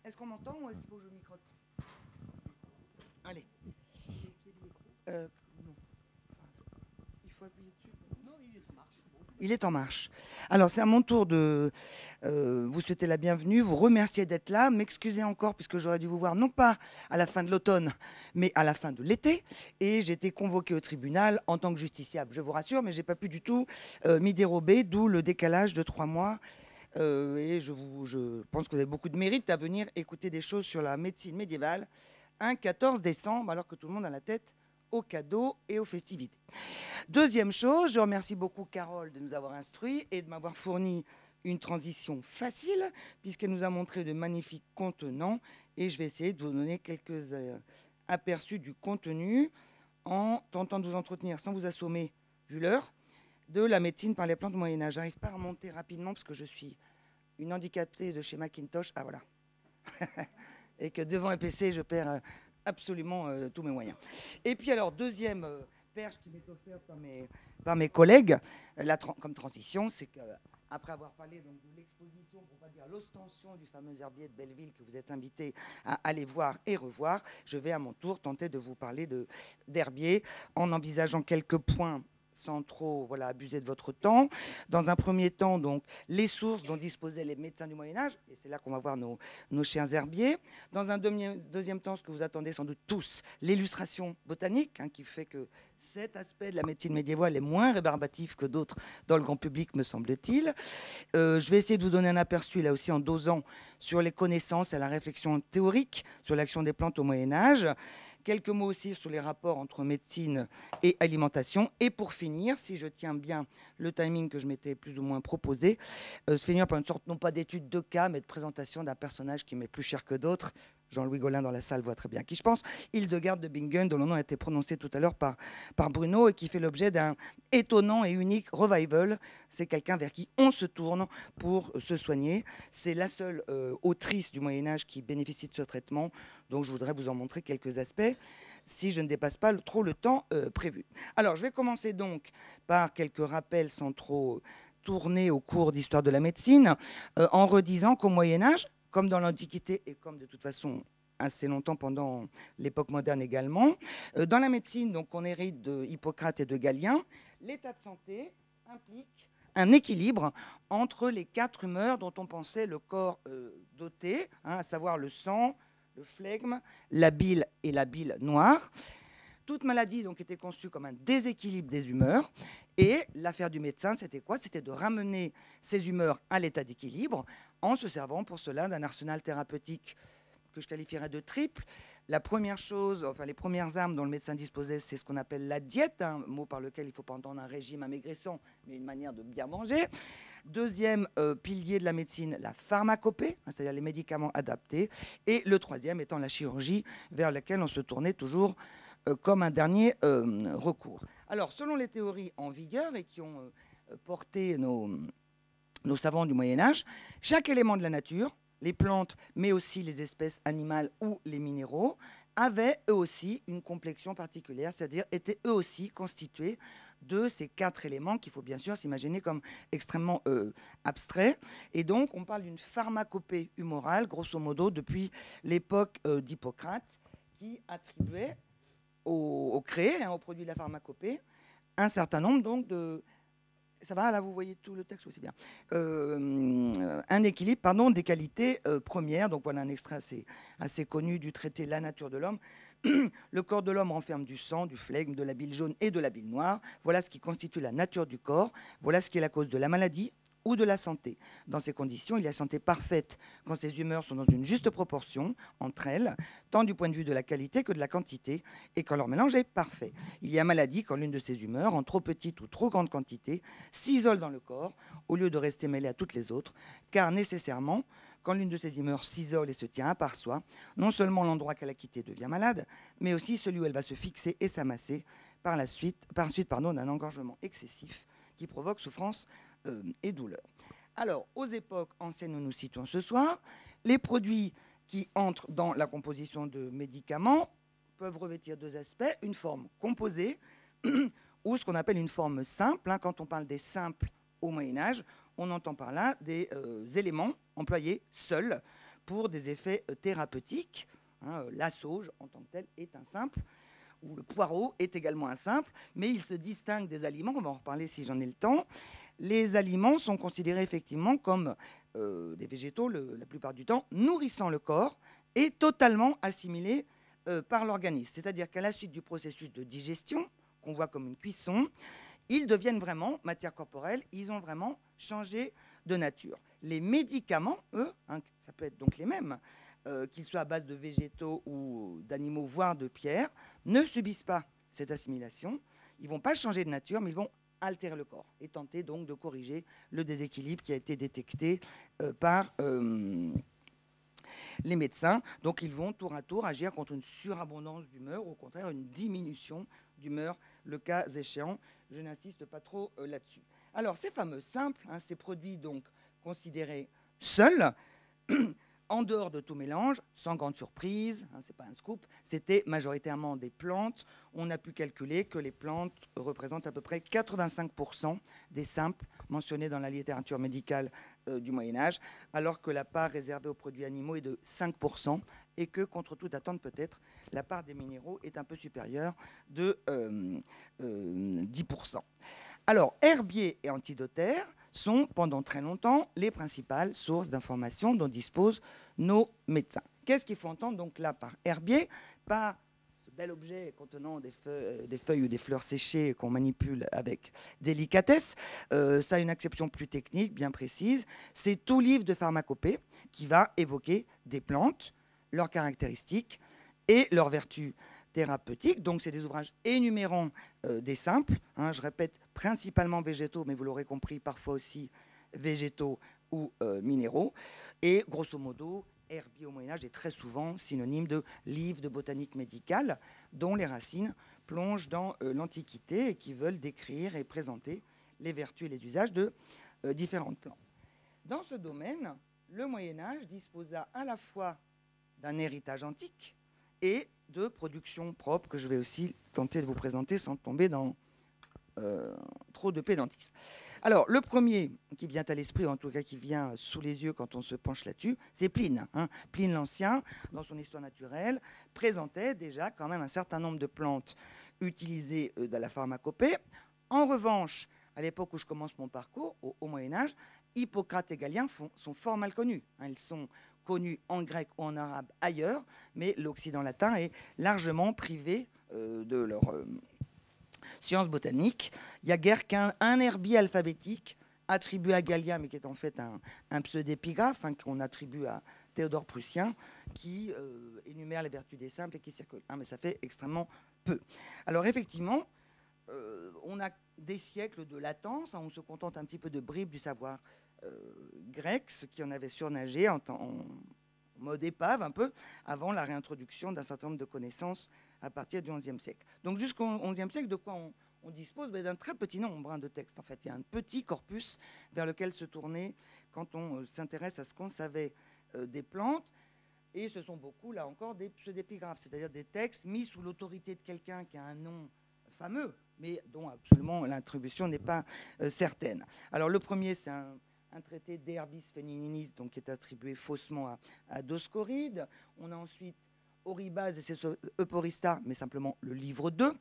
Est-ce qu'on m'entend ou est-ce qu'il faut que je microte? Allez. Non. Il faut appuyer dessus. Non, il est en marche. Il est en marche. Alors, c'est à mon tour de vous souhaiter la bienvenue, vous remercier d'être là, m'excuser encore puisque j'aurais dû vous voir non pas à la fin de l'automne, mais à la fin de l'été. Et j'ai été convoquée au tribunal en tant que justiciable, je vous rassure, mais je n'ai pas pu du tout m'y dérober, d'où le décalage de 3 mois. Et je pense que vous avez beaucoup de mérite à venir écouter des choses sur la médecine médiévale un 14 décembre, alors que tout le monde a la tête aux cadeaux et aux festivités. Deuxième chose, je remercie beaucoup Carole de nous avoir instruits et de m'avoir fourni une transition facile, puisqu'elle nous a montré de magnifiques contenants. Et je vais essayer de vous donner quelques aperçus du contenu en tentant de vous entretenir sans vous assommer, vu l'heure, de la médecine par les plantes du Moyen-Âge. Je n'arrive pas à remonter rapidement parce que je suis une handicapée de chez Macintosh. Ah voilà. Et que devant EPC, je perds absolument tous mes moyens. Et puis alors, deuxième perche qui m'est offerte par mes collègues, comme transition, c'est qu'après avoir parlé donc, de l'exposition, pour ne pas dire l'ostension du fameux herbier de Belleville que vous êtes invités à aller voir et revoir, je vais à mon tour tenter de vous parler d'herbier en envisageant quelques points sans trop abuser de votre temps. Dans un premier temps, donc, les sources dont disposaient les médecins du Moyen-Âge, et c'est là qu'on va voir nos chiens herbiers. Dans un deuxième temps, ce que vous attendez sans doute tous, l'illustration botanique, hein, qui fait que cet aspect de la médecine médiévale est moins rébarbatif que d'autres dans le grand public, me semble-t-il. Je vais essayer de vous donner un aperçu, là aussi en dosant, sur les connaissances et la réflexion théorique sur l'action des plantes au Moyen-Âge. Quelques mots aussi sur les rapports entre médecine et alimentation. Et pour finir, si je tiens bien le timing que je m'étais plus ou moins proposé, se finir par une sorte, non pas d'étude de cas, mais de présentation d'un personnage qui m'est plus cher que d'autres. Jean-Louis Gaulin dans la salle voit très bien qui je pense. Hildegarde de Bingen, dont le nom a été prononcé tout à l'heure par Bruno et qui fait l'objet d'un étonnant et unique revival. C'est quelqu'un vers qui on se tourne pour se soigner. C'est la seule autrice du Moyen-Âge qui bénéficie de ce traitement. Donc je voudrais vous en montrer quelques aspects si je ne dépasse pas trop le temps prévu. Alors je vais commencer donc par quelques rappels sans trop tourner au cours d'Histoire de la médecine en redisant qu'au Moyen-Âge, comme dans l'Antiquité et comme de toute façon assez longtemps pendant l'époque moderne également, dans la médecine, donc on hérite de Hippocrate et de Galien, l'état de santé implique un équilibre entre les 4 humeurs dont on pensait le corps doté, à savoir le sang, le flegme, la bile et la bile noire. Toute maladie donc était conçue comme un déséquilibre des humeurs. Et l'affaire du médecin, c'était quoi? C'était de ramener ces humeurs à l'état d'équilibre en se servant pour cela d'un arsenal thérapeutique que je qualifierais de triple. La première chose, enfin les premières armes dont le médecin disposait, c'est ce qu'on appelle la diète, un mot par lequel il ne faut pas entendre un régime amaigrissant, mais une manière de bien manger. Deuxième pilier de la médecine, la pharmacopée, c'est-à-dire les médicaments adaptés. Et le troisième étant la chirurgie, vers laquelle on se tournait toujours comme un dernier recours. Alors, selon les théories en vigueur et qui ont porté nos savants du Moyen-Âge, chaque élément de la nature, les plantes, mais aussi les espèces animales ou les minéraux, avaient eux aussi une complexion particulière, c'est-à-dire étaient eux aussi constitués de ces 4 éléments qu'il faut bien sûr s'imaginer comme extrêmement abstraits. Et donc, on parle d'une pharmacopée humorale, grosso modo, depuis l'époque d'Hippocrate, qui attribuait au créé, au produit de la pharmacopée, un certain nombre donc de... Ça va, là, vous voyez tout le texte aussi bien. Un équilibre, pardon, des qualités premières. Donc voilà un extrait assez connu du traité La nature de l'homme. Le corps de l'homme renferme du sang, du flegme, de la bile jaune et de la bile noire. Voilà ce qui constitue la nature du corps. Voilà ce qui est la cause de la maladie ou de la santé. Dans ces conditions, il y a santé parfaite quand ces humeurs sont dans une juste proportion entre elles, tant du point de vue de la qualité que de la quantité, et quand leur mélange est parfait. Il y a maladie quand l'une de ces humeurs, en trop petite ou trop grande quantité, s'isole dans le corps, au lieu de rester mêlée à toutes les autres, car nécessairement, quand l'une de ces humeurs s'isole et se tient à part soi, non seulement l'endroit qu'elle a quitté devient malade, mais aussi celui où elle va se fixer et s'amasser par suite d'un engorgement excessif qui provoque souffrance et douleur. Alors, aux époques anciennes où nous citons ce soir, les produits qui entrent dans la composition de médicaments peuvent revêtir 2 aspects, une forme composée ou ce qu'on appelle une forme simple. Quand on parle des simples au Moyen-Âge, on entend par là des éléments employés seuls pour des effets thérapeutiques. La sauge, en tant que telle, est un simple, ou le poireau est également un simple, mais il se distingue des aliments, on va en reparler si j'en ai le temps. Les aliments sont considérés effectivement comme des végétaux, la plupart du temps, nourrissant le corps et totalement assimilés par l'organisme. C'est-à-dire qu'à la suite du processus de digestion, qu'on voit comme une cuisson, ils deviennent vraiment matière corporelle, ils ont vraiment changé de nature. Les médicaments, eux, ça peut être donc les mêmes, qu'ils soient à base de végétaux ou d'animaux, voire de pierres, ne subissent pas cette assimilation. Ils ne vont pas changer de nature, mais ils vont altérer le corps et tenter donc de corriger le déséquilibre qui a été détecté par les médecins. Donc ils vont tour à tour agir contre une surabondance d'humeur ou au contraire une diminution d'humeur, le cas échéant. Je n'insiste pas trop là-dessus. Alors ces fameux simples, ces produits donc considérés seuls, en dehors de tout mélange, sans grande surprise, c'est pas un scoop, c'était majoritairement des plantes. On a pu calculer que les plantes représentent à peu près 85% des simples mentionnés dans la littérature médicale du Moyen-Âge, alors que la part réservée aux produits animaux est de 5%, et que, contre toute attente peut-être, la part des minéraux est un peu supérieure de 10%. Alors, herbiers et antidotaires sont pendant très longtemps les principales sources d'informations dont disposent nos médecins. Qu'est-ce qu'il faut entendre donc là par herbier? Par ce bel objet contenant des feuilles ou des fleurs séchées qu'on manipule avec délicatesse. Ça a une acception plus technique, bien précise. C'est tout livre de pharmacopée qui va évoquer des plantes, leurs caractéristiques et leurs vertus thérapeutiques. Donc, c'est des ouvrages énumérant des simples. Je répète, principalement végétaux, mais vous l'aurez compris, parfois aussi végétaux ou minéraux. Et grosso modo, herbier au Moyen-Âge est très souvent synonyme de livre de botanique médicale, dont les racines plongent dans l'Antiquité et qui veulent décrire et présenter les vertus et les usages de différentes plantes. Dans ce domaine, le Moyen-Âge disposa à la fois d'un héritage antique et de production propre que je vais aussi tenter de vous présenter sans tomber dans trop de pédantisme. Alors, le premier qui vient à l'esprit, en tout cas qui vient sous les yeux quand on se penche là-dessus, c'est Pline. Hein. Pline l'Ancien, dans son histoire naturelle, présentait déjà quand même un certain nombre de plantes utilisées dans la pharmacopée. En revanche, à l'époque où je commence mon parcours, au Moyen-Âge, Hippocrate et Galien sont fort mal connus. Hein. Ils sont connus en grec ou en arabe ailleurs, mais l'Occident latin est largement privé de leur science botanique. Il n'y a guère qu'un herbier alphabétique attribué à Galien, mais qui est en fait un pseudépigraphe qu'on attribue à Théodore Prussien, qui énumère les vertus des simples et qui circule. Hein, mais ça fait extrêmement peu. Alors effectivement, on a des siècles de latence, hein, on se contente un petit peu de bribes du savoir grec, ce qui en avait surnagé en mode épave un peu, avant la réintroduction d'un certain nombre de connaissances à partir du XIe siècle. Donc jusqu'au XIe siècle, de quoi on dispose d'un très petit nombre de textes. En fait, il y a un petit corpus vers lequel se tourner quand on s'intéresse à ce qu'on savait des plantes. Et ce sont beaucoup, là encore, des pseudépigraphes, c'est-à-dire des textes mis sous l'autorité de quelqu'un qui a un nom fameux, mais dont absolument l'attribution n'est pas certaine. Alors le premier, c'est un traité d'Herbis Fémininis, donc qui est attribué faussement à Dioscoride. On a ensuite Oribase et ses Euporista, mais simplement le livre 2.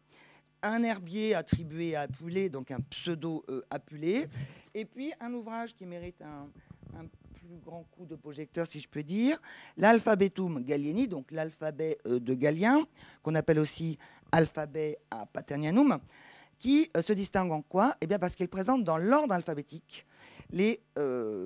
Un herbier attribué à Apulée, donc un pseudo-Apulée. Et puis un ouvrage qui mérite un plus grand coup de projecteur, si je peux dire, l'Alphabetum Gallieni, donc l'alphabet de Galien, qu'on appelle aussi alphabet à Paternianum, qui se distingue en quoi? Eh bien parce qu'il présente dans l'ordre alphabétique les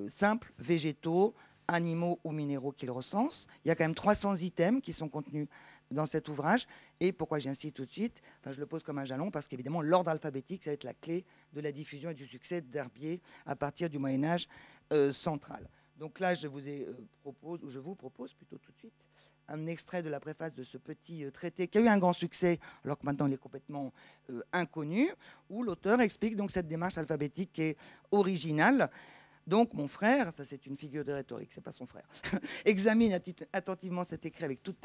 simples végétaux, animaux ou minéraux qu'il recense. Il y a quand même 300 items qui sont contenus dans cet ouvrage. Et pourquoi j'insiste tout de suite? Enfin, je le pose comme un jalon parce qu'évidemment, l'ordre alphabétique, ça va être la clé de la diffusion et du succès d'Herbier à partir du Moyen-Âge central. Donc là, je vous propose plutôt tout de suite un extrait de la préface de ce petit traité qui a eu un grand succès, alors que maintenant il est complètement inconnu, où l'auteur explique donc cette démarche alphabétique qui est originale. Donc mon frère, ça c'est une figure de rhétorique, c'est pas son frère, examine attentivement cet écrit avec toute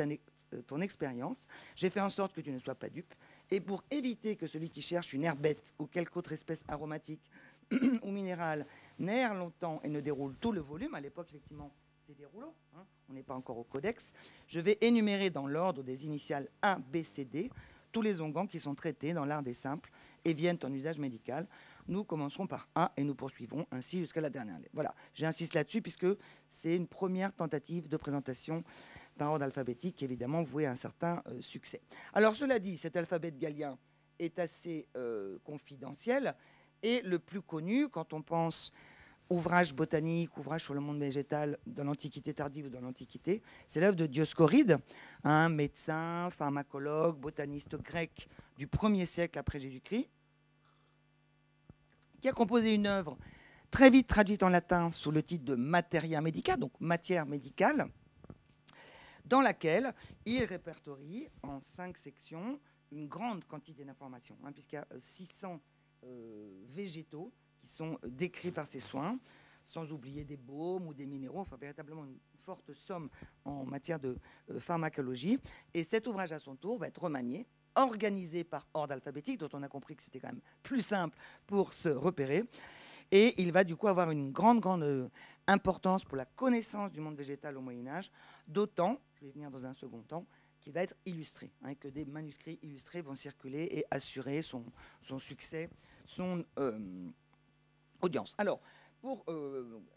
ton expérience. J'ai fait en sorte que tu ne sois pas dupe. Et pour éviter que celui qui cherche une herbette ou quelque autre espèce aromatique ou minérale n'erre longtemps et ne déroule tout le volume, à l'époque effectivement c'est des rouleaux, hein, on n'est pas encore au codex, je vais énumérer dans l'ordre des initiales A, B, C, D tous les onguents qui sont traités dans l'art des simples et viennent en usage médical. Nous commencerons par A et nous poursuivrons ainsi jusqu'à la dernière lettre. Voilà, j'insiste là-dessus puisque c'est une première tentative de présentation par ordre alphabétique, évidemment vouée à un certain succès. Alors cela dit, cet alphabet de Galien est assez confidentiel et le plus connu quand on pense ouvrage botanique, ouvrage sur le monde végétal dans l'Antiquité tardive ou dans l'Antiquité, c'est l'œuvre de Dioscoride, un médecin, pharmacologue, botaniste grec du 1er siècle après Jésus-Christ, qui a composé une œuvre très vite traduite en latin sous le titre de Materia Medica, donc matière médicale, dans laquelle il répertorie en 5 sections une grande quantité d'informations, hein, puisqu'il y a 600 végétaux qui sont décrits par ses soins, sans oublier des baumes ou des minéraux, enfin véritablement une forte somme en matière de pharmacologie. Et cet ouvrage à son tour va être remanié, organisé par ordre alphabétique, dont on a compris que c'était quand même plus simple pour se repérer. Et il va du coup avoir une grande importance pour la connaissance du monde végétal au Moyen-Âge, d'autant, je vais venir dans un second temps, qu'il va être illustré, hein, que des manuscrits illustrés vont circuler et assurer son succès, son audience. Alors, pour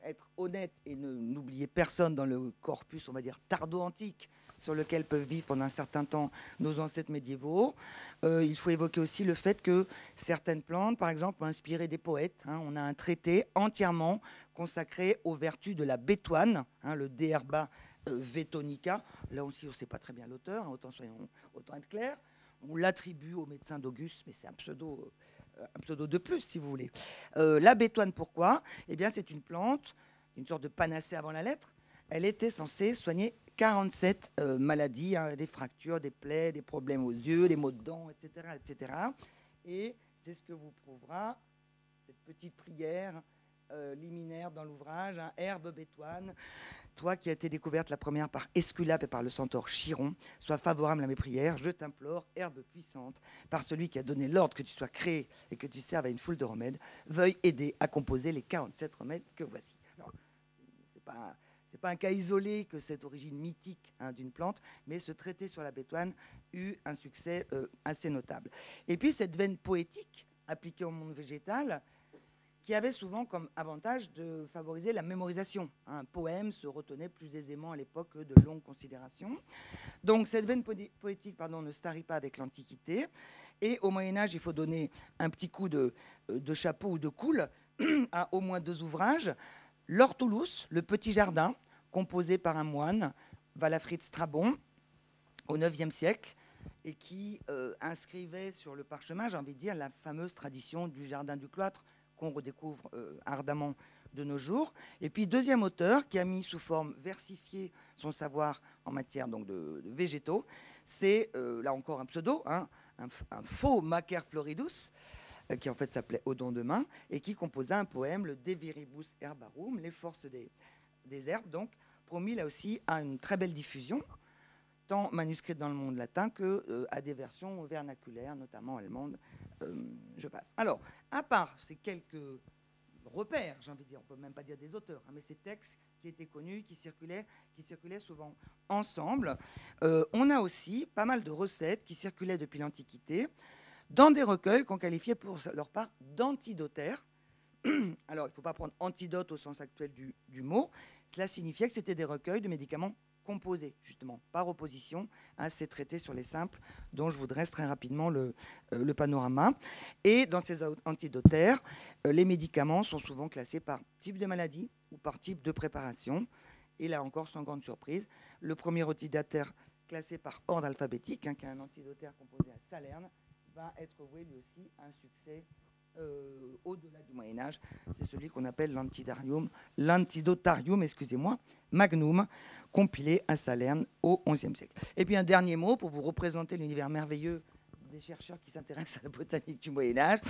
être honnête et n'oublier personne dans le corpus, on va dire, tardo-antique, sur lequel peuvent vivre pendant un certain temps nos ancêtres médiévaux, il faut évoquer aussi le fait que certaines plantes, par exemple, ont inspiré des poètes. Hein. On a un traité entièrement consacré aux vertus de la bétoine, hein, le De Herba Vetonica. Là aussi, on ne sait pas très bien l'auteur, hein, autant être clair. On l'attribue au médecin d'Auguste, mais c'est un pseudo de plus, si vous voulez. La bétoine, pourquoi? Eh bien, c'est une plante, une sorte de panacée avant la lettre. Elle était censée soigner 47 maladies, hein, des fractures, des plaies, des problèmes aux yeux, des maux de dents, etc. etc. Et c'est ce que vous prouvera cette petite prière liminaire dans l'ouvrage, hein, herbe bétoine, toi qui as été découverte la première par Esculape et par le centaure Chiron, sois favorable à mes prières, je t'implore, herbe puissante, par celui qui a donné l'ordre que tu sois créé et que tu serves à une foule de remèdes, veuille aider à composer les 47 remèdes que voici. Alors, c'est pas un cas isolé que cette origine mythique, hein, d'une plante, mais ce traité sur la bétoine eut un succès assez notable. Et puis cette veine poétique appliquée au monde végétal, qui avait souvent comme avantage de favoriser la mémorisation. Un poème se retenait plus aisément à l'époque que de longues considérations. Donc cette veine poétique ne se tarit pas avec l'Antiquité. Et au Moyen-Âge, il faut donner un petit coup de chapeau ou de coule à au moins 2 ouvrages. L'Hortulus, le petit jardin, composé par un moine, Walafrid Strabon, au IXe siècle, et qui inscrivait sur le parchemin, j'ai envie de dire, la fameuse tradition du jardin du cloître, qu'on redécouvre ardemment de nos jours. Et puis, deuxième auteur qui a mis sous forme versifiée son savoir en matière donc, de végétaux, c'est, là encore un pseudo, hein, un faux Macer Floridus, qui en fait s'appelait Odon de Main, et qui composa un poème, le De Viribus Herbarum, les forces des herbes, donc promis là aussi à une très belle diffusion, tant manuscrite dans le monde latin que à des versions vernaculaires, notamment allemandes. Je passe. Alors, à part ces quelques repères, j'ai envie de dire, on ne peut même pas dire des auteurs, hein, mais ces textes qui étaient connus, qui circulaient souvent ensemble, on a aussi pas mal de recettes qui circulaient depuis l'Antiquité dans des recueils qu'on qualifiait pour leur part d'antidotaires. Alors, il ne faut pas prendre antidote au sens actuel du mot. Cela signifiait que c'était des recueils de médicaments composés, justement, par opposition à ces traités sur les simples, dont je vous dresse très rapidement le panorama. Et dans ces antidotaires, les médicaments sont souvent classés par type de maladie ou par type de préparation. Et là encore, sans grande surprise, le premier antidotaire classé par ordre alphabétique, hein, qui est un antidotaire composé à Salerne, va être voué lui aussi à un succès au-delà du Moyen-Âge. C'est celui qu'on appelle l'antidotarium, magnum, compilé à Salerne au XIe siècle. Et puis un dernier mot pour vous représenter l'univers merveilleux des chercheurs qui s'intéressent à la botanique du Moyen-Âge.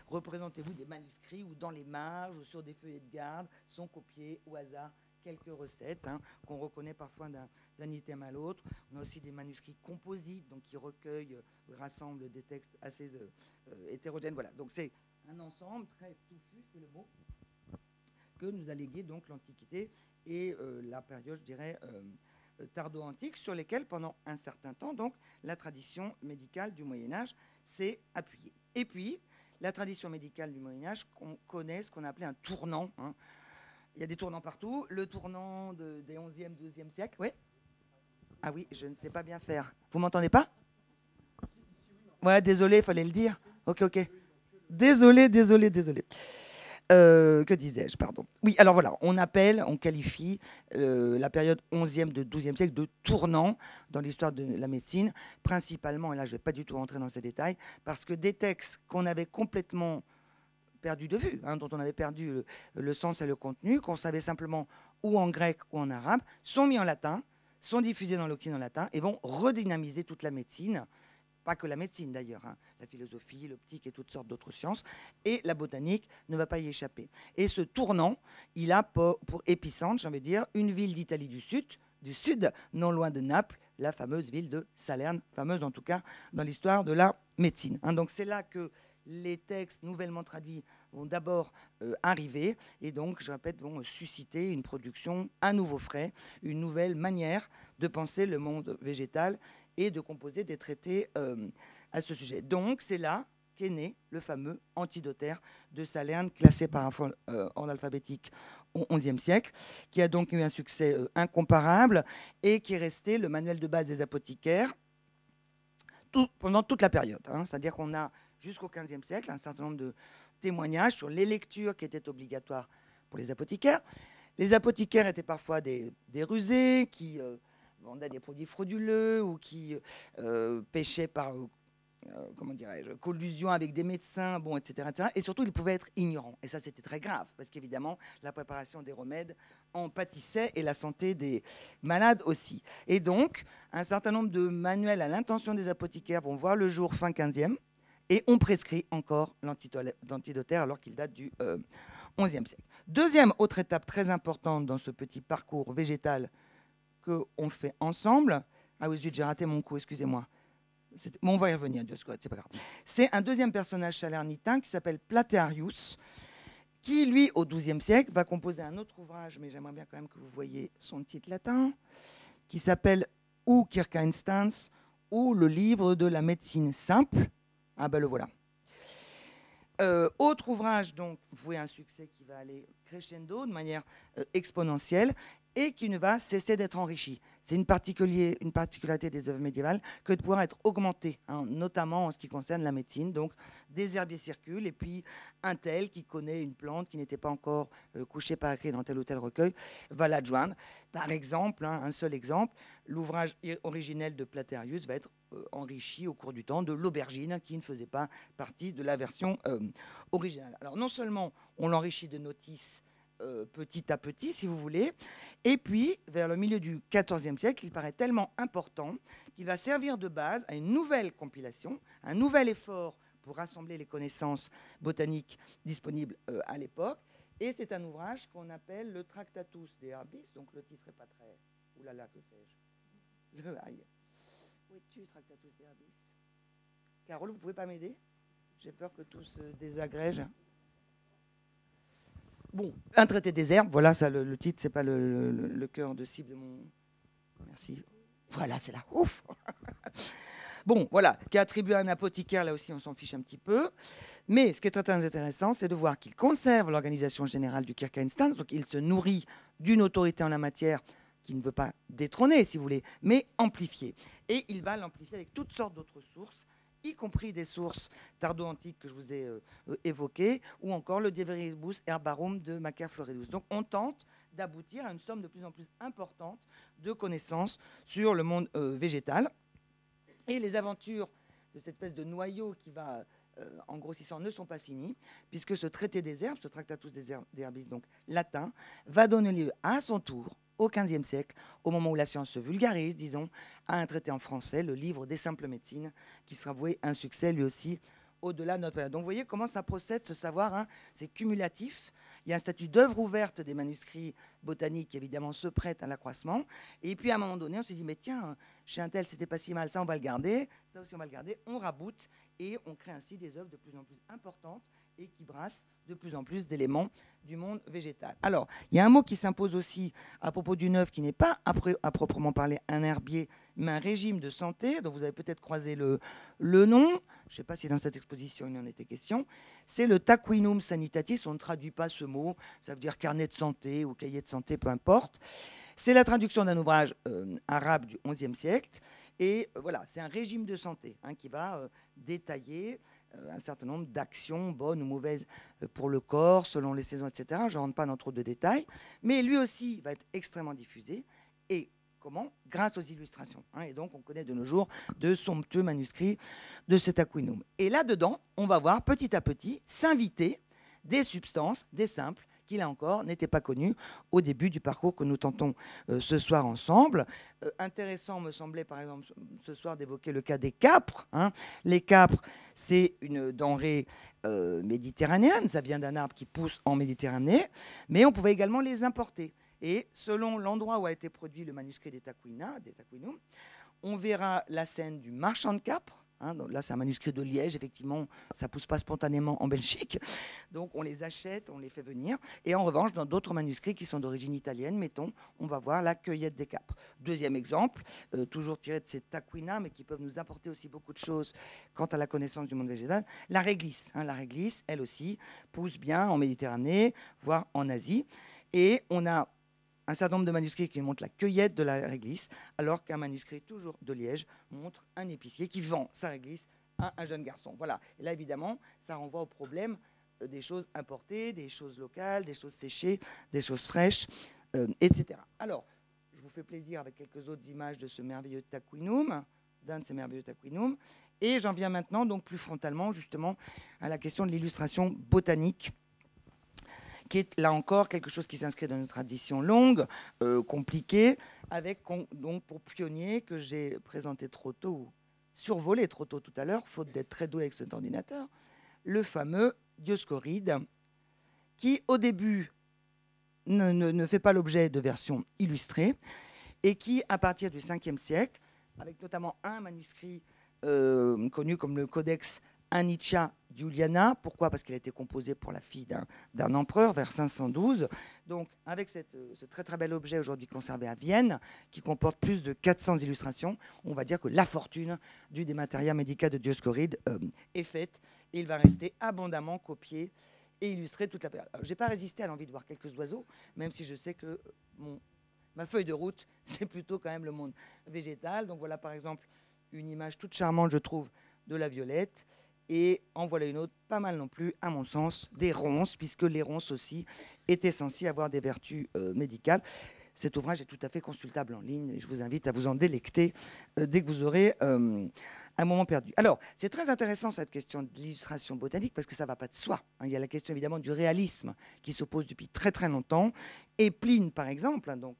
Représentez-vous des manuscrits où dans les marges ou sur des feuillets de garde sont copiés au hasard quelques recettes, hein, qu'on reconnaît parfois d'un item à l'autre. On a aussi des manuscrits composites, donc qui recueillent, rassemblent des textes assez hétérogènes. Voilà, donc c'est un ensemble très touffu, c'est le mot, que nous a légué donc l'Antiquité et la période, je dirais, tardo-antique, sur lesquels pendant un certain temps, donc, la tradition médicale du Moyen-Âge s'est appuyée. Et puis, la tradition médicale du Moyen-Âge, qu'on connaît ce qu'on appelait un tournant, hein. Il y a des tournants partout. Le tournant des 11e, 12e siècles, oui. Ah oui, je ne sais pas bien faire. Vous m'entendez pas? Ouais, désolé, il fallait le dire. Ok. Désolé. Que disais-je, pardon. Oui, alors voilà, on qualifie la période 11e de 12e siècle de tournant dans l'histoire de la médecine, principalement, et là je ne vais pas du tout rentrer dans ces détails, parce que des textes qu'on avait complètement perdu de vue, hein, dont on avait perdu le sens et le contenu, qu'on savait simplement ou en grec ou en arabe, sont mis en latin, sont diffusés dans l'Occident latin et vont redynamiser toute la médecine, pas que la médecine d'ailleurs, hein, la philosophie, l'optique et toutes sortes d'autres sciences, et la botanique ne va pas y échapper. Et ce tournant, il a pour épicentre, j'ai envie de dire, une ville d'Italie du Sud, non loin de Naples, la fameuse ville de Salerne, fameuse en tout cas dans l'histoire de la médecine, hein. Donc c'est là que les textes nouvellement traduits vont d'abord arriver et donc, je répète, vont susciter une production à nouveau frais, une nouvelle manière de penser le monde végétal et de composer des traités à ce sujet. Donc, c'est là qu'est né le fameux antidotaire de Salerne, classé par ordre alphabétique au XIe siècle, qui a donc eu un succès incomparable et qui est resté le manuel de base des apothicaires pendant toute la période, hein. C'est-à-dire qu'on a jusqu'au XVe siècle, un certain nombre de témoignages sur les lectures qui étaient obligatoires pour les apothicaires. Les apothicaires étaient parfois des rusés qui vendaient des produits frauduleux ou qui pêchaient par collusion avec des médecins, bon, etc., etc. Et surtout, ils pouvaient être ignorants. Et ça, c'était très grave, parce qu'évidemment, la préparation des remèdes en pâtissait et la santé des malades aussi. Et donc, un certain nombre de manuels à l'intention des apothicaires vont voir le jour fin 15e, et on prescrit encore l'antidotaire alors qu'il date du XIe siècle. Deuxième autre étape très importante dans ce petit parcours végétal qu'on fait ensemble. Ah oui, zut, j'ai raté mon coup, excusez-moi. Bon, on va y revenir, Dioscode, c'est pas grave. C'est un deuxième personnage salernitain qui s'appelle Platearius, qui, lui, au XIIe siècle, va composer un autre ouvrage, mais j'aimerais bien quand même que vous voyez son titre latin, qui s'appelle ou Kircheinstans, ou le livre de la médecine simple. Ah ben le voilà. Autre ouvrage, donc, voué à un succès qui va aller crescendo de manière exponentielle et qui ne va cesser d'être enrichi. C'est une particularité des œuvres médiévales que de pouvoir être augmenté, hein, notamment en ce qui concerne la médecine. Donc, des herbiers circulent et puis un tel qui connaît une plante qui n'était pas encore couchée par écrit dans tel ou tel recueil va l'adjoindre. Par exemple, hein, un seul exemple, l'ouvrage originel de Platearius va être enrichi au cours du temps de l'aubergine qui ne faisait pas partie de la version originale. Alors non seulement on l'enrichit de notices petit à petit, si vous voulez, et puis vers le milieu du XIVe siècle, il paraît tellement important qu'il va servir de base à une nouvelle compilation, un nouvel effort pour rassembler les connaissances botaniques disponibles à l'époque. Et c'est un ouvrage qu'on appelle le Tractatus de Herbis, donc le titre n'est pas très... Oulala, que fais-je? Aïe. Où es-tu, Tractatus de Herbis? Carole, vous ne pouvez pas m'aider? J'ai peur que tout se désagrège. Bon, un traité des herbes, voilà, ça, le titre, c'est pas le cœur de cible de mon... Merci. Voilà, c'est là. Ouf. Bon, voilà, qui est attribué à un apothicaire, là aussi, on s'en fiche un petit peu. Mais ce qui est très intéressant, c'est de voir qu'il conserve l'organisation générale du Kircheinstans, donc il se nourrit d'une autorité en la matière qui ne veut pas détrôner, si vous voulez, mais amplifier. Et il va l'amplifier avec toutes sortes d'autres sources, y compris des sources tardo-antiques que je vous ai évoquées, ou encore le De Veribus Herbarum de Macaire Floridus. Donc on tente d'aboutir à une somme de plus en plus importante de connaissances sur le monde végétal. Et les aventures de cette espèce de noyau qui va en grossissant ne sont pas finies, puisque ce traité des herbes, ce Tractatus des Herbis, donc latin, va donner lieu à son tour au XVe siècle, au moment où la science se vulgarise, disons, à un traité en français, le livre des simples médecines, qui sera voué un succès lui aussi au-delà de notre période. Donc vous voyez comment ça procède, ce savoir, hein, c'est cumulatif. Il y a un statut d'œuvre ouverte des manuscrits botaniques qui, évidemment, se prêtent à l'accroissement. Et puis, à un moment donné, on se dit, mais tiens, chez un tel, c'était pas si mal, ça, on va le garder. Ça aussi, on va le garder. On raboute et on crée ainsi des œuvres de plus en plus importantes et qui brassent de plus en plus d'éléments du monde végétal. Alors, il y a un mot qui s'impose aussi à propos d'une œuvre qui n'est pas, à proprement parler, un herbier, mais un régime de santé, dont vous avez peut-être croisé le nom. Je ne sais pas si dans cette exposition il en était question. C'est le Taquinum Sanitatis. On ne traduit pas ce mot. Ça veut dire carnet de santé ou cahier de santé, peu importe. C'est la traduction d'un ouvrage arabe du XIe siècle. Et voilà, c'est un régime de santé hein, qui va détailler un certain nombre d'actions, bonnes ou mauvaises, pour le corps, selon les saisons, etc. Je ne rentre pas dans trop de détails. Mais lui aussi va être extrêmement diffusé. Et comment? Grâce aux illustrations. Hein. Et donc, on connaît de nos jours de somptueux manuscrits de cet Aquinum. Et là-dedans, on va voir petit à petit s'inviter des substances, des simples, qui, là encore, n'étaient pas connus au début du parcours que nous tentons ce soir ensemble. Intéressant, me semblait, par exemple, ce soir, d'évoquer le cas des capres. Hein. Les capres, c'est une denrée méditerranéenne. Ça vient d'un arbre qui pousse en Méditerranée. Mais on pouvait également les importer. Et selon l'endroit où a été produit le manuscrit des Taquinum, on verra la scène du marchand de capres. Hein, donc là, c'est un manuscrit de Liège, effectivement, ça ne pousse pas spontanément en Belgique. Donc, on les achète, on les fait venir. Et en revanche, dans d'autres manuscrits qui sont d'origine italienne, mettons, on va voir la cueillette des capres. Deuxième exemple, toujours tiré de ces taquina, mais qui peuvent nous apporter aussi beaucoup de choses quant à la connaissance du monde végétal. La réglisse. Hein, la réglisse, elle aussi, pousse bien en Méditerranée, voire en Asie. Et on a un certain nombre de manuscrits qui montrent la cueillette de la réglisse, alors qu'un manuscrit toujours de Liège montre un épicier qui vend sa réglisse à un jeune garçon. Voilà. Et là, évidemment, ça renvoie au problème des choses importées, des choses locales, des choses séchées, des choses fraîches, etc. Alors, je vous fais plaisir avec quelques autres images de ce merveilleux Taquinum, d'un de ces merveilleux Taquinum. Et j'en viens maintenant, donc plus frontalement, justement, à la question de l'illustration botanique, qui est là encore quelque chose qui s'inscrit dans une tradition longue, compliquée, avec donc pour pionnier que j'ai présenté trop tôt, ou survolé trop tôt tout à l'heure, faute d'être très doué avec cet ordinateur, le fameux Dioscoride, qui au début ne fait pas l'objet de versions illustrées et qui, à partir du 5e siècle, avec notamment un manuscrit connu comme le Codex Anicia Juliana. Pourquoi? Parce qu'il a été composé pour la fille d'un empereur vers 512. Donc, avec ce très très bel objet aujourd'hui conservé à Vienne, qui comporte plus de 400 illustrations, on va dire que la fortune du De Materia Medica de Dioscoride est faite, et il va rester abondamment copié et illustré toute la période. Je n'ai pas résisté à l'envie de voir quelques oiseaux, même si je sais que ma feuille de route, c'est plutôt quand même le monde végétal. Donc voilà par exemple une image toute charmante, je trouve, de la violette. Et en voilà une autre, pas mal non plus, à mon sens, des ronces, puisque les ronces aussi étaient censées avoir des vertus médicales. Cet ouvrage est tout à fait consultable en ligne et je vous invite à vous en délecter dès que vous aurez un moment perdu. Alors, c'est très intéressant cette question de l'illustration botanique parce que ça ne va pas de soi. Il y a la question évidemment du réalisme qui s'oppose depuis très très longtemps. Et Pline, par exemple, donc,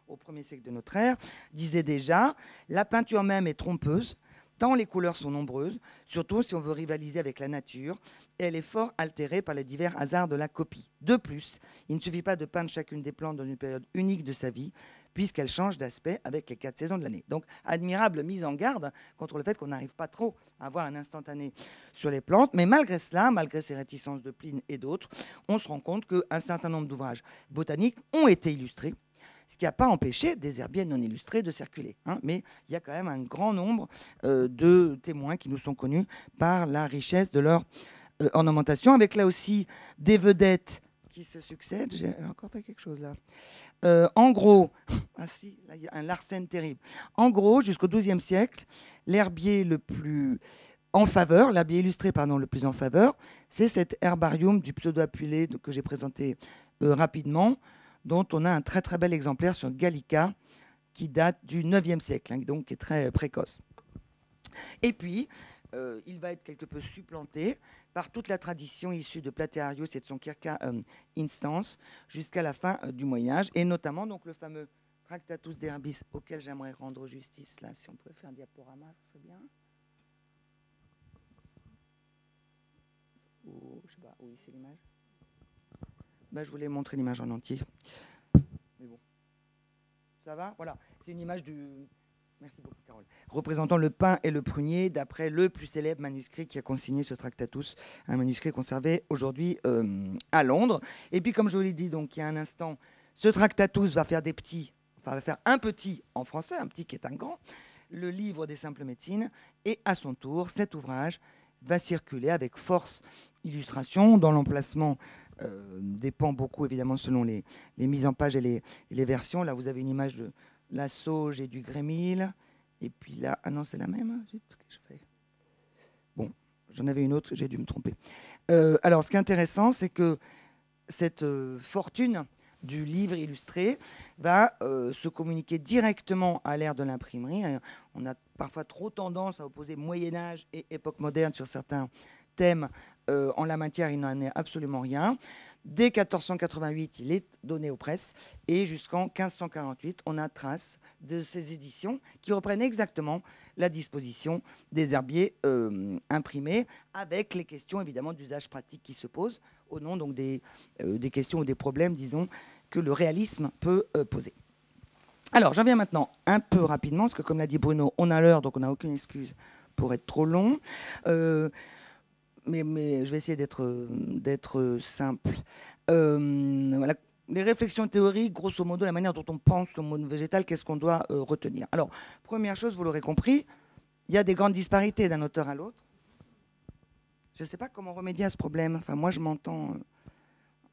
au 1er siècle de notre ère, disait déjà « La peinture même est trompeuse ». Tant les couleurs sont nombreuses, surtout si on veut rivaliser avec la nature, et elle est fort altérée par les divers hasards de la copie. De plus, il ne suffit pas de peindre chacune des plantes dans une période unique de sa vie, puisqu'elle change d'aspect avec les 4 saisons de l'année. Donc, admirable mise en garde contre le fait qu'on n'arrive pas trop à avoir un instantané sur les plantes, mais malgré cela, malgré ces réticences de Pline et d'autres, on se rend compte qu'un certain nombre d'ouvrages botaniques ont été illustrés, ce qui n'a pas empêché des herbiers non illustrés de circuler. Mais il y a quand même un grand nombre de témoins qui nous sont connus par la richesse de leur ornementation, avec là aussi des vedettes qui se succèdent. J'ai encore fait quelque chose là. En gros, ah si, là, il y a un Larsen terrible. En gros, jusqu'au XIIe siècle, l'herbier le plus en faveur, l'herbier illustré, pardon, le plus en faveur, c'est cet herbarium du pseudo-apulé que j'ai présenté rapidement, dont on a un très très bel exemplaire sur Gallica qui date du 9e siècle, donc qui est très précoce. Et puis, il va être quelque peu supplanté par toute la tradition issue de Platearius et de son Circa Instans jusqu'à la fin du Moyen-Âge, et notamment donc, le fameux Tractatus de Herbis auquel j'aimerais rendre justice. Là, si on pouvait faire un diaporama, ce serait bien. Ou, je sais pas, oui, c'est l'image. Je voulais montrer l'image en entier. Mais bon. Ça va? Voilà. C'est une image du... Merci beaucoup, Carole. Représentant le pin et le prunier, d'après le plus célèbre manuscrit qui a consigné ce Tractatus, un manuscrit conservé aujourd'hui à Londres. Et puis, comme je vous l'ai dit, donc, il y a un instant, ce Tractatus va faire des petits, enfin, va faire un petit en français, un petit qui est un grand, le livre des simples médecines, et à son tour, cet ouvrage va circuler avec force illustration dans l'emplacement dépend beaucoup évidemment selon les mises en page et les versions. Là, vous avez une image de la sauge et du grémil. Et puis là, ah non, c'est la même. Zut, qu'est-ce que je fais? Bon, j'en avais une autre, j'ai dû me tromper. Alors, ce qui est intéressant, c'est que cette fortune du livre illustré va se communiquer directement à l'ère de l'imprimerie. On a parfois trop tendance à opposer Moyen-Âge et époque moderne sur certains thèmes. En la matière, il n'en est absolument rien. Dès 1488, il est donné aux presses et jusqu'en 1548, on a trace de ces éditions qui reprennent exactement la disposition des herbiers imprimés, avec les questions évidemment d'usage pratique qui se posent au nom donc des questions ou des problèmes, disons, que le réalisme peut poser. Alors, j'en viens maintenant un peu rapidement, parce que comme l'a dit Bruno, on a l'heure, donc on n'a aucune excuse pour être trop long. Mais je vais essayer d'être simple. Voilà. Les réflexions théoriques, grosso modo, la manière dont on pense le monde végétal, qu'est-ce qu'on doit retenir? Alors, première chose, vous l'aurez compris, il y a des grandes disparités d'un auteur à l'autre. Je ne sais pas comment remédier à ce problème. Enfin, moi, je m'entends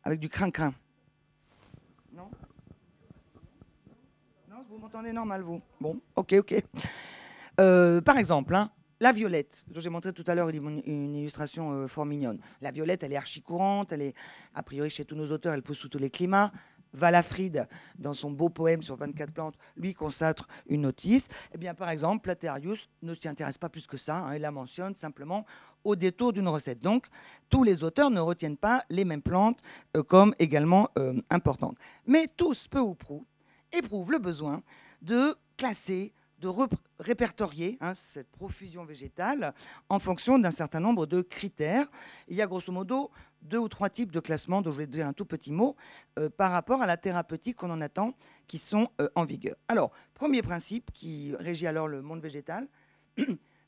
avec du crin-crin. Non? Non, vous m'entendez normal, vous? Bon, ok. Par exemple, la violette, dont j'ai montré tout à l'heure une illustration fort mignonne. La violette, elle est archi courante, elle est, a priori, chez tous nos auteurs, elle pousse sous tous les climats. Valafride, dans son beau poème sur 24 plantes, lui consacre une notice. Eh bien, par exemple, Platearius ne s'y intéresse pas plus que ça, il la mentionne simplement au détour d'une recette. Donc, tous les auteurs ne retiennent pas les mêmes plantes comme également importantes. Mais tous, peu ou prou, éprouvent le besoin de classer, de répertorier cette profusion végétale en fonction d'un certain nombre de critères. Il y a grosso modo 2 ou 3 types de classements dont je vais dire un tout petit mot par rapport à la thérapeutique qu'on en attend qui sont en vigueur. Alors, premier principe qui régit alors le monde végétal,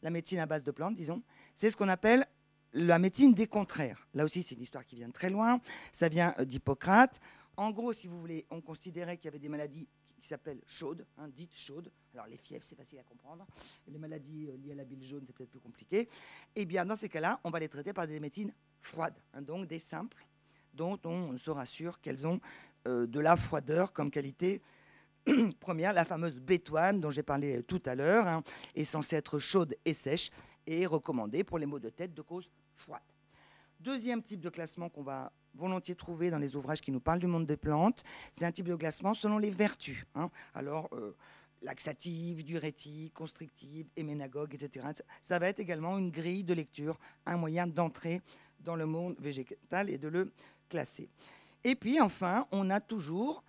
la médecine à base de plantes, disons, c'est ce qu'on appelle la médecine des contraires. Là aussi, c'est une histoire qui vient de très loin. Ça vient d'Hippocrate. En gros, si vous voulez, on considérait qu'il y avait des maladies qui s'appellent chaudes, dites chaudes. Alors, les fièvres, c'est facile à comprendre. Les maladies liées à la bile jaune, c'est peut-être plus compliqué. Eh bien, dans ces cas-là, on va les traiter par des médecines froides, donc des simples, dont on se rassure qu'elles ont de la froideur comme qualité première. La fameuse bétoine dont j'ai parlé tout à l'heure est censée être chaude et sèche et recommandée pour les maux de tête de cause froide. Deuxième type de classement qu'on va volontiers trouver dans les ouvrages qui nous parlent du monde des plantes, c'est un type de classement selon les vertus. Alors, laxative, diurétique, constrictive, héménagogue, etc. Ça va être également une grille de lecture, un moyen d'entrer dans le monde végétal et de le classer. Et puis enfin, on a toujours,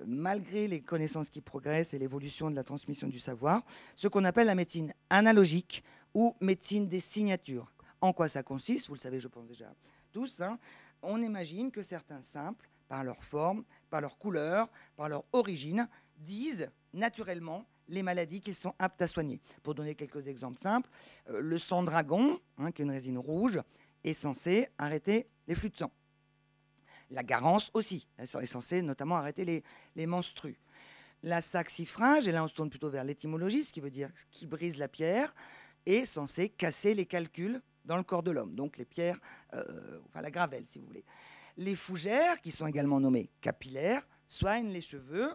malgré les connaissances qui progressent et l'évolution de la transmission du savoir, ce qu'on appelle la médecine analogique ou médecine des signatures. En quoi ça consiste? Vous le savez, je pense déjà tous. On imagine que certains simples, par leur forme, par leur couleur, par leur origine, disent naturellement les maladies qu'ils sont aptes à soigner. Pour donner quelques exemples simples, le sang dragon, qui est une résine rouge, est censé arrêter les flux de sang. La garance aussi, elle est censée notamment arrêter les menstrues. La saxifrage, et là on se tourne plutôt vers l'étymologie, ce qui veut dire qui brise la pierre, est censé casser les calculs dans le corps de l'homme, donc les pierres, enfin la gravelle si vous voulez. Les fougères, qui sont également nommées capillaires, soignent les cheveux.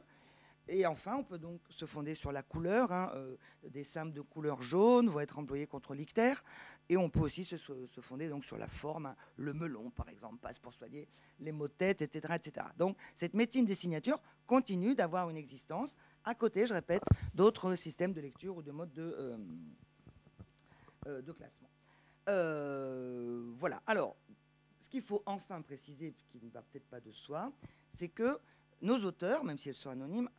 Et enfin, on peut donc se fonder sur la couleur. Des simples de couleur jaune vont être employés contre l'ictère. Et on peut aussi se fonder donc sur la forme. Le melon, par exemple, passe pour soigner les maux de tête, etc., etc. Donc, cette médecine des signatures continue d'avoir une existence. À côté, je répète, d'autres systèmes de lecture ou de modes de classement. Voilà. Alors, ce qu'il faut enfin préciser, qui ne va peut-être pas de soi, c'est que nos auteurs, même si elles sont anonymes,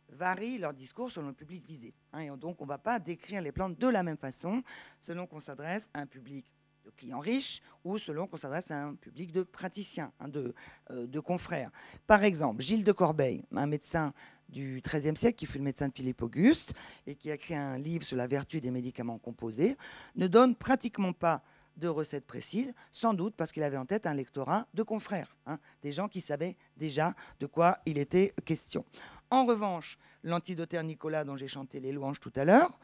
varient leur discours selon le public visé. Et donc, on ne va pas décrire les plantes de la même façon selon qu'on s'adresse à un public de clients riches ou selon qu'on s'adresse à un public de praticiens, de confrères. Par exemple, Gilles de Corbeil, un médecin du XIIIe siècle qui fut le médecin de Philippe Auguste et qui a écrit un livre sur la vertu des médicaments composés, ne donne pratiquement pas de recettes précises, sans doute parce qu'il avait en tête un lectorat de confrères, des gens qui savaient déjà de quoi il était question. En revanche, l'antidotaire Nicolas, dont j'ai chanté les louanges tout à l'heure,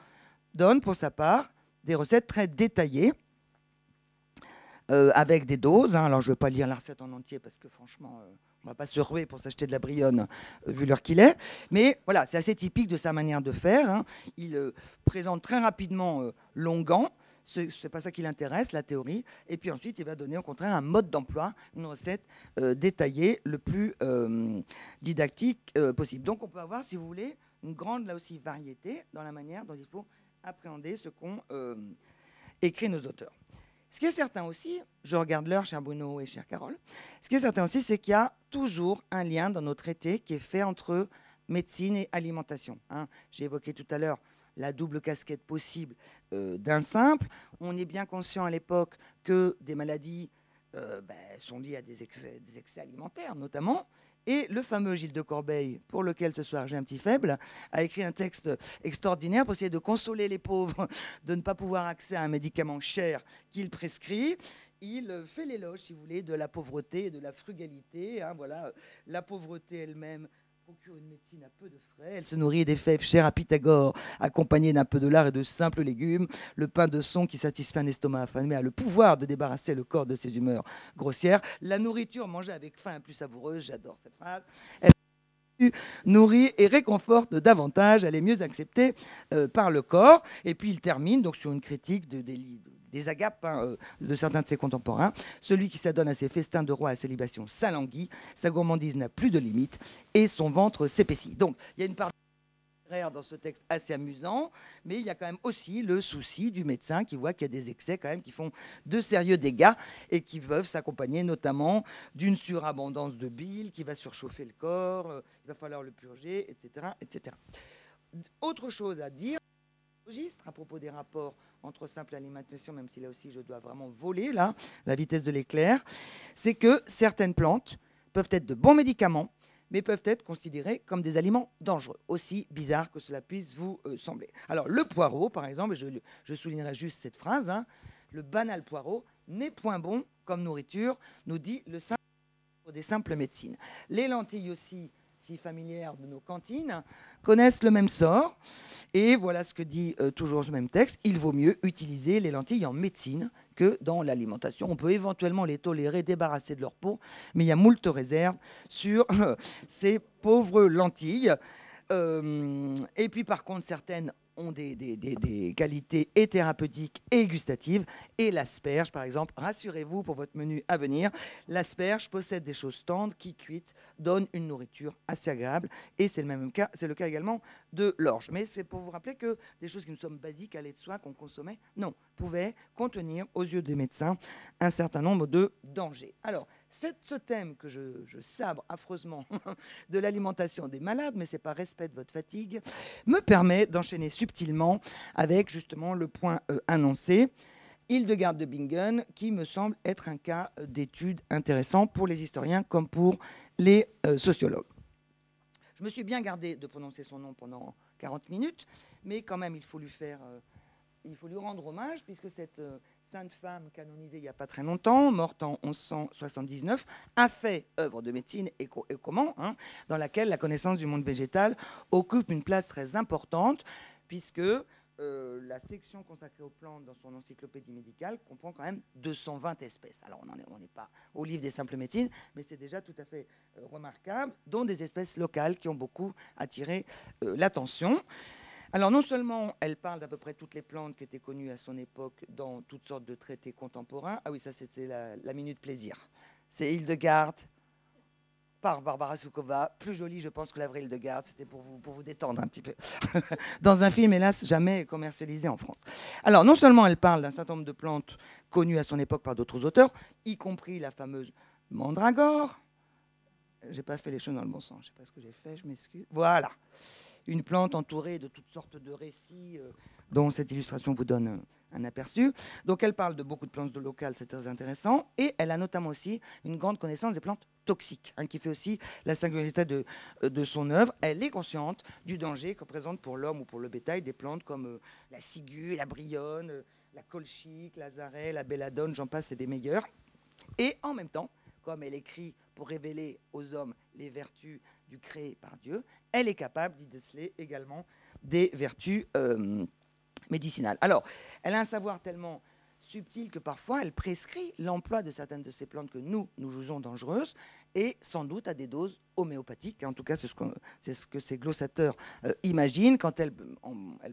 donne pour sa part des recettes très détaillées, avec des doses. Alors, je ne vais pas lire la recette en entier parce que franchement, on ne va pas se ruer pour s'acheter de la brionne vu l'heure qu'il est. Mais voilà, c'est assez typique de sa manière de faire. Il présente très rapidement l'onguent. Ce n'est pas ça qui l'intéresse, la théorie. Et puis ensuite, il va donner au contraire un mode d'emploi, une recette détaillée, le plus didactique possible. Donc, on peut avoir, si vous voulez, une grande, là aussi, variété dans la manière dont il faut appréhender ce qu'ont écrit nos auteurs. Ce qui est certain aussi, je regarde l'heure, cher Bruno et chère Carole, ce qui est certain aussi, c'est qu'il y a toujours un lien dans nos traités qui est fait entre médecine et alimentation. J'ai évoqué tout à l'heure la double casquette possible d'un simple. On est bien conscient à l'époque que des maladies sont liées à des excès alimentaires notamment. Et le fameux Gilles de Corbeil, pour lequel ce soir j'ai un petit faible, a écrit un texte extraordinaire pour essayer de consoler les pauvres de ne pas pouvoir accès à un médicament cher qu'il prescrit. Il fait l'éloge, si vous voulez, de la pauvreté et de la frugalité. Voilà, la pauvreté elle-même procure une médecine à peu de frais. Elle se nourrit des fèves chères à Pythagore, accompagnées d'un peu de lard et de simples légumes. Le pain de son qui satisfait un estomac affamé a le pouvoir de débarrasser le corps de ses humeurs grossières. La nourriture mangée avec faim est plus savoureuse. J'adore cette phrase. Elle nourrit et réconforte davantage. Elle est mieux acceptée par le corps. Et puis il termine donc sur une critique des agapes de certains de ses contemporains. Celui qui s'adonne à ses festins de roi, à ses libations s'alanguit, sa gourmandise n'a plus de limite et son ventre s'épaissit. Donc il y a une part dans ce texte assez amusant, mais il y a quand même aussi le souci du médecin qui voit qu'il y a des excès quand même qui font de sérieux dégâts et qui peuvent s'accompagner notamment d'une surabondance de bile qui va surchauffer le corps, il va falloir le purger, etc., etc. Autre chose à dire, à propos des rapports entre simple alimentation, même si là aussi je dois vraiment voler là, la vitesse de l'éclair, c'est que certaines plantes peuvent être de bons médicaments, mais peuvent être considérées comme des aliments dangereux, aussi bizarre que cela puisse vous sembler. Alors le poireau, par exemple, je soulignerai juste cette phrase, hein, le banal poireau n'est point bon comme nourriture, nous dit le simple des simples médecines. Les lentilles aussi, si familières de nos cantines, connaissent le même sort. Et voilà ce que dit toujours ce même texte. Il vaut mieux utiliser les lentilles en médecine que dans l'alimentation. On peut éventuellement les tolérer, débarrasser de leur peau, mais il y a moult réserves sur ces pauvres lentilles. Et puis par contre, certaines ont des qualités et thérapeutiques et gustatives. Et l'asperge, par exemple, rassurez-vous pour votre menu à venir, l'asperge possède des choses tendres qui, cuites, donnent une nourriture assez agréable. Et c'est le cas également de l'orge. Mais c'est pour vous rappeler que des choses qui nous sommes basiques, à lait de soie qu'on consommait, non, pouvaient contenir, aux yeux des médecins, un certain nombre de dangers. Alors, ce thème que je sabre affreusement de l'alimentation des malades, mais ce n'est pas respect de votre fatigue, me permet d'enchaîner subtilement avec justement le point annoncé, Hildegarde de Bingen, qui me semble être un cas d'étude intéressant pour les historiens comme pour les sociologues. Je me suis bien gardé de prononcer son nom pendant 40 minutes, mais quand même il faut lui rendre hommage, puisque cette sainte femme canonisée il n'y a pas très longtemps, morte en 1179, a fait œuvre de médecine et comment, hein, dans laquelle la connaissance du monde végétal occupe une place très importante, puisque la section consacrée aux plantes dans son encyclopédie médicale comprend quand même 220 espèces. Alors on n'est pas au livre des simples médecines, mais c'est déjà tout à fait remarquable, dont des espèces locales qui ont beaucoup attiré l'attention. Alors non seulement elle parle d'à peu près toutes les plantes qui étaient connues à son époque dans toutes sortes de traités contemporains. Ah oui, ça c'était la minute plaisir. C'est Hildegarde par Barbara Soukova, plus jolie je pense que la vraie Hildegarde, c'était pour vous détendre un petit peu. Dans un film hélas jamais commercialisé en France. Alors non seulement elle parle d'un certain nombre de plantes connues à son époque par d'autres auteurs, y compris la fameuse mandragore. J'ai pas fait les choses dans le bon sens, je sais pas ce que j'ai fait, je m'excuse. Voilà. Une plante entourée de toutes sortes de récits dont cette illustration vous donne un aperçu. Donc elle parle de beaucoup de plantes locales, c'est très intéressant. Et elle a notamment aussi une grande connaissance des plantes toxiques, hein, qui fait aussi la singularité de son œuvre. Elle est consciente du danger que représentent pour l'homme ou pour le bétail des plantes comme la ciguë, la brionne, la colchique, la zarée, la belladone, j'en passe, c'est des meilleurs. Et en même temps, comme elle écrit pour révéler aux hommes les vertus du créé par Dieu, elle est capable d'y déceler également des vertus médicinales. Alors, elle a un savoir tellement subtil que parfois elle prescrit l'emploi de certaines de ces plantes que nous jugeons dangereuses, et sans doute à des doses homéopathiques. En tout cas, c'est ce que ces glossateurs imaginent quand elle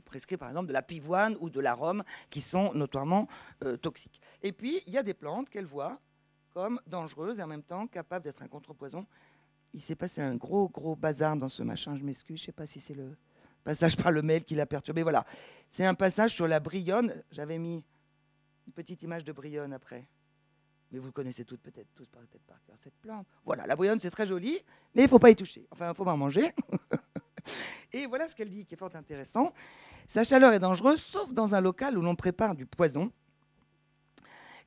prescrit par exemple de la pivoine ou de l'arôme qui sont notoirement toxiques. Et puis, il y a des plantes qu'elle voit comme dangereuses et en même temps capables d'être un contrepoison. Il s'est passé un gros bazar dans ce machin, je m'excuse, je ne sais pas si c'est le passage par le mail qui l'a perturbé. Voilà, c'est un passage sur la brionne. J'avais mis une petite image de brionne après. Mais vous connaissez toutes peut-être par cœur cette plante. Voilà, la brionne c'est très joli, mais il ne faut pas y toucher. Enfin, il faut pas en manger. Et voilà ce qu'elle dit qui est fort intéressant. Sa chaleur est dangereuse, sauf dans un local où l'on prépare du poison.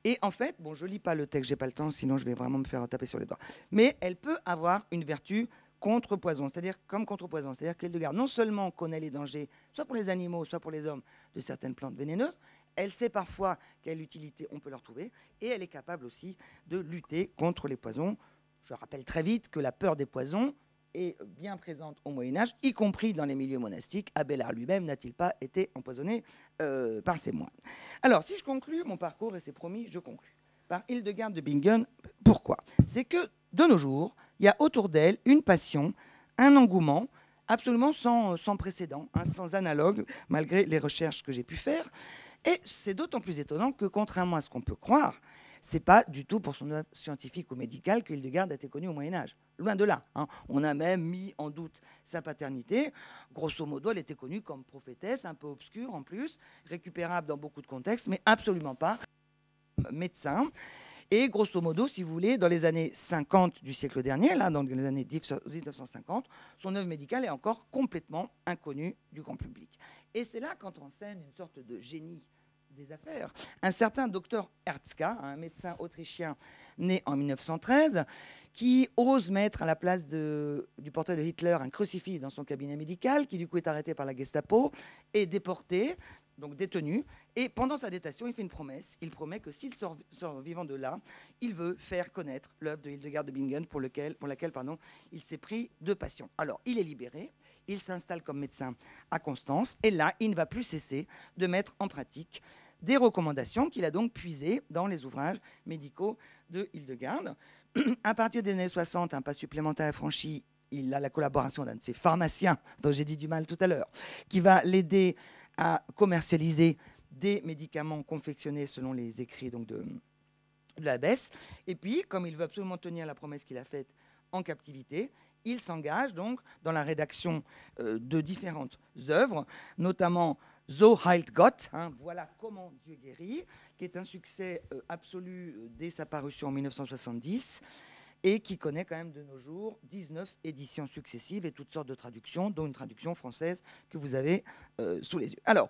Et en fait, bon, je ne lis pas le texte, je n'ai pas le temps, sinon je vais vraiment me faire taper sur les doigts. Mais elle peut avoir une vertu contre-poison, c'est-à-dire comme contre-poison. C'est-à-dire qu'Hildegarde non seulement connaît les dangers, soit pour les animaux, soit pour les hommes, de certaines plantes vénéneuses, elle sait parfois quelle utilité on peut leur trouver, et elle est capable aussi de lutter contre les poisons. Je rappelle très vite que la peur des poisons est bien présente au Moyen-Âge, y compris dans les milieux monastiques. Abélard lui-même n'a-t-il pas été empoisonné par ses moines? Alors, si je conclus mon parcours, et c'est promis, je conclus par Hildegarde de Bingen. Pourquoi? C'est que, de nos jours, il y a autour d'elle une passion, un engouement absolument sans précédent, hein, sans analogue, malgré les recherches que j'ai pu faire. Et c'est d'autant plus étonnant que, contrairement à ce qu'on peut croire, ce n'est pas du tout pour son œuvre scientifique ou médicale que Hildegarde a été connue au Moyen-Âge. Loin de là. Hein. On a même mis en doute sa paternité. Grosso modo, elle était connue comme prophétesse, un peu obscure en plus, récupérable dans beaucoup de contextes, mais absolument pas médecin. Et grosso modo, si vous voulez, dans les années 50 du siècle dernier, là, dans les années 1950, son œuvre médicale est encore complètement inconnue du grand public. Et c'est là qu'entre en scène une sorte de génie des affaires. Un certain docteur Herzka, un médecin autrichien né en 1913, qui ose mettre à la place du portrait de Hitler un crucifix dans son cabinet médical, qui du coup est arrêté par la Gestapo et déporté, donc détenu. Et pendant sa détention, il fait une promesse. Il promet que s'il sort vivant de là, il veut faire connaître l'œuvre de Hildegard de Bingen pour laquelle il s'est pris de passion. Alors, il est libéré. Il s'installe comme médecin à Constance. Et là, il ne va plus cesser de mettre en pratique des recommandations qu'il a donc puisées dans les ouvrages médicaux de Hildegard. À partir des années 60, un pas supplémentaire est franchi. Il a la collaboration d'un de ses pharmaciens, dont j'ai dit du mal tout à l'heure, qui va l'aider à commercialiser des médicaments confectionnés selon les écrits donc, de l'Abbesse. Et puis, comme il veut absolument tenir la promesse qu'il a faite en captivité, il s'engage donc dans la rédaction de différentes œuvres, notamment So heilt Gott, voilà comment Dieu guérit, qui est un succès absolu dès sa parution en 1970 et qui connaît quand même de nos jours 19 éditions successives et toutes sortes de traductions, dont une traduction française que vous avez sous les yeux. Alors,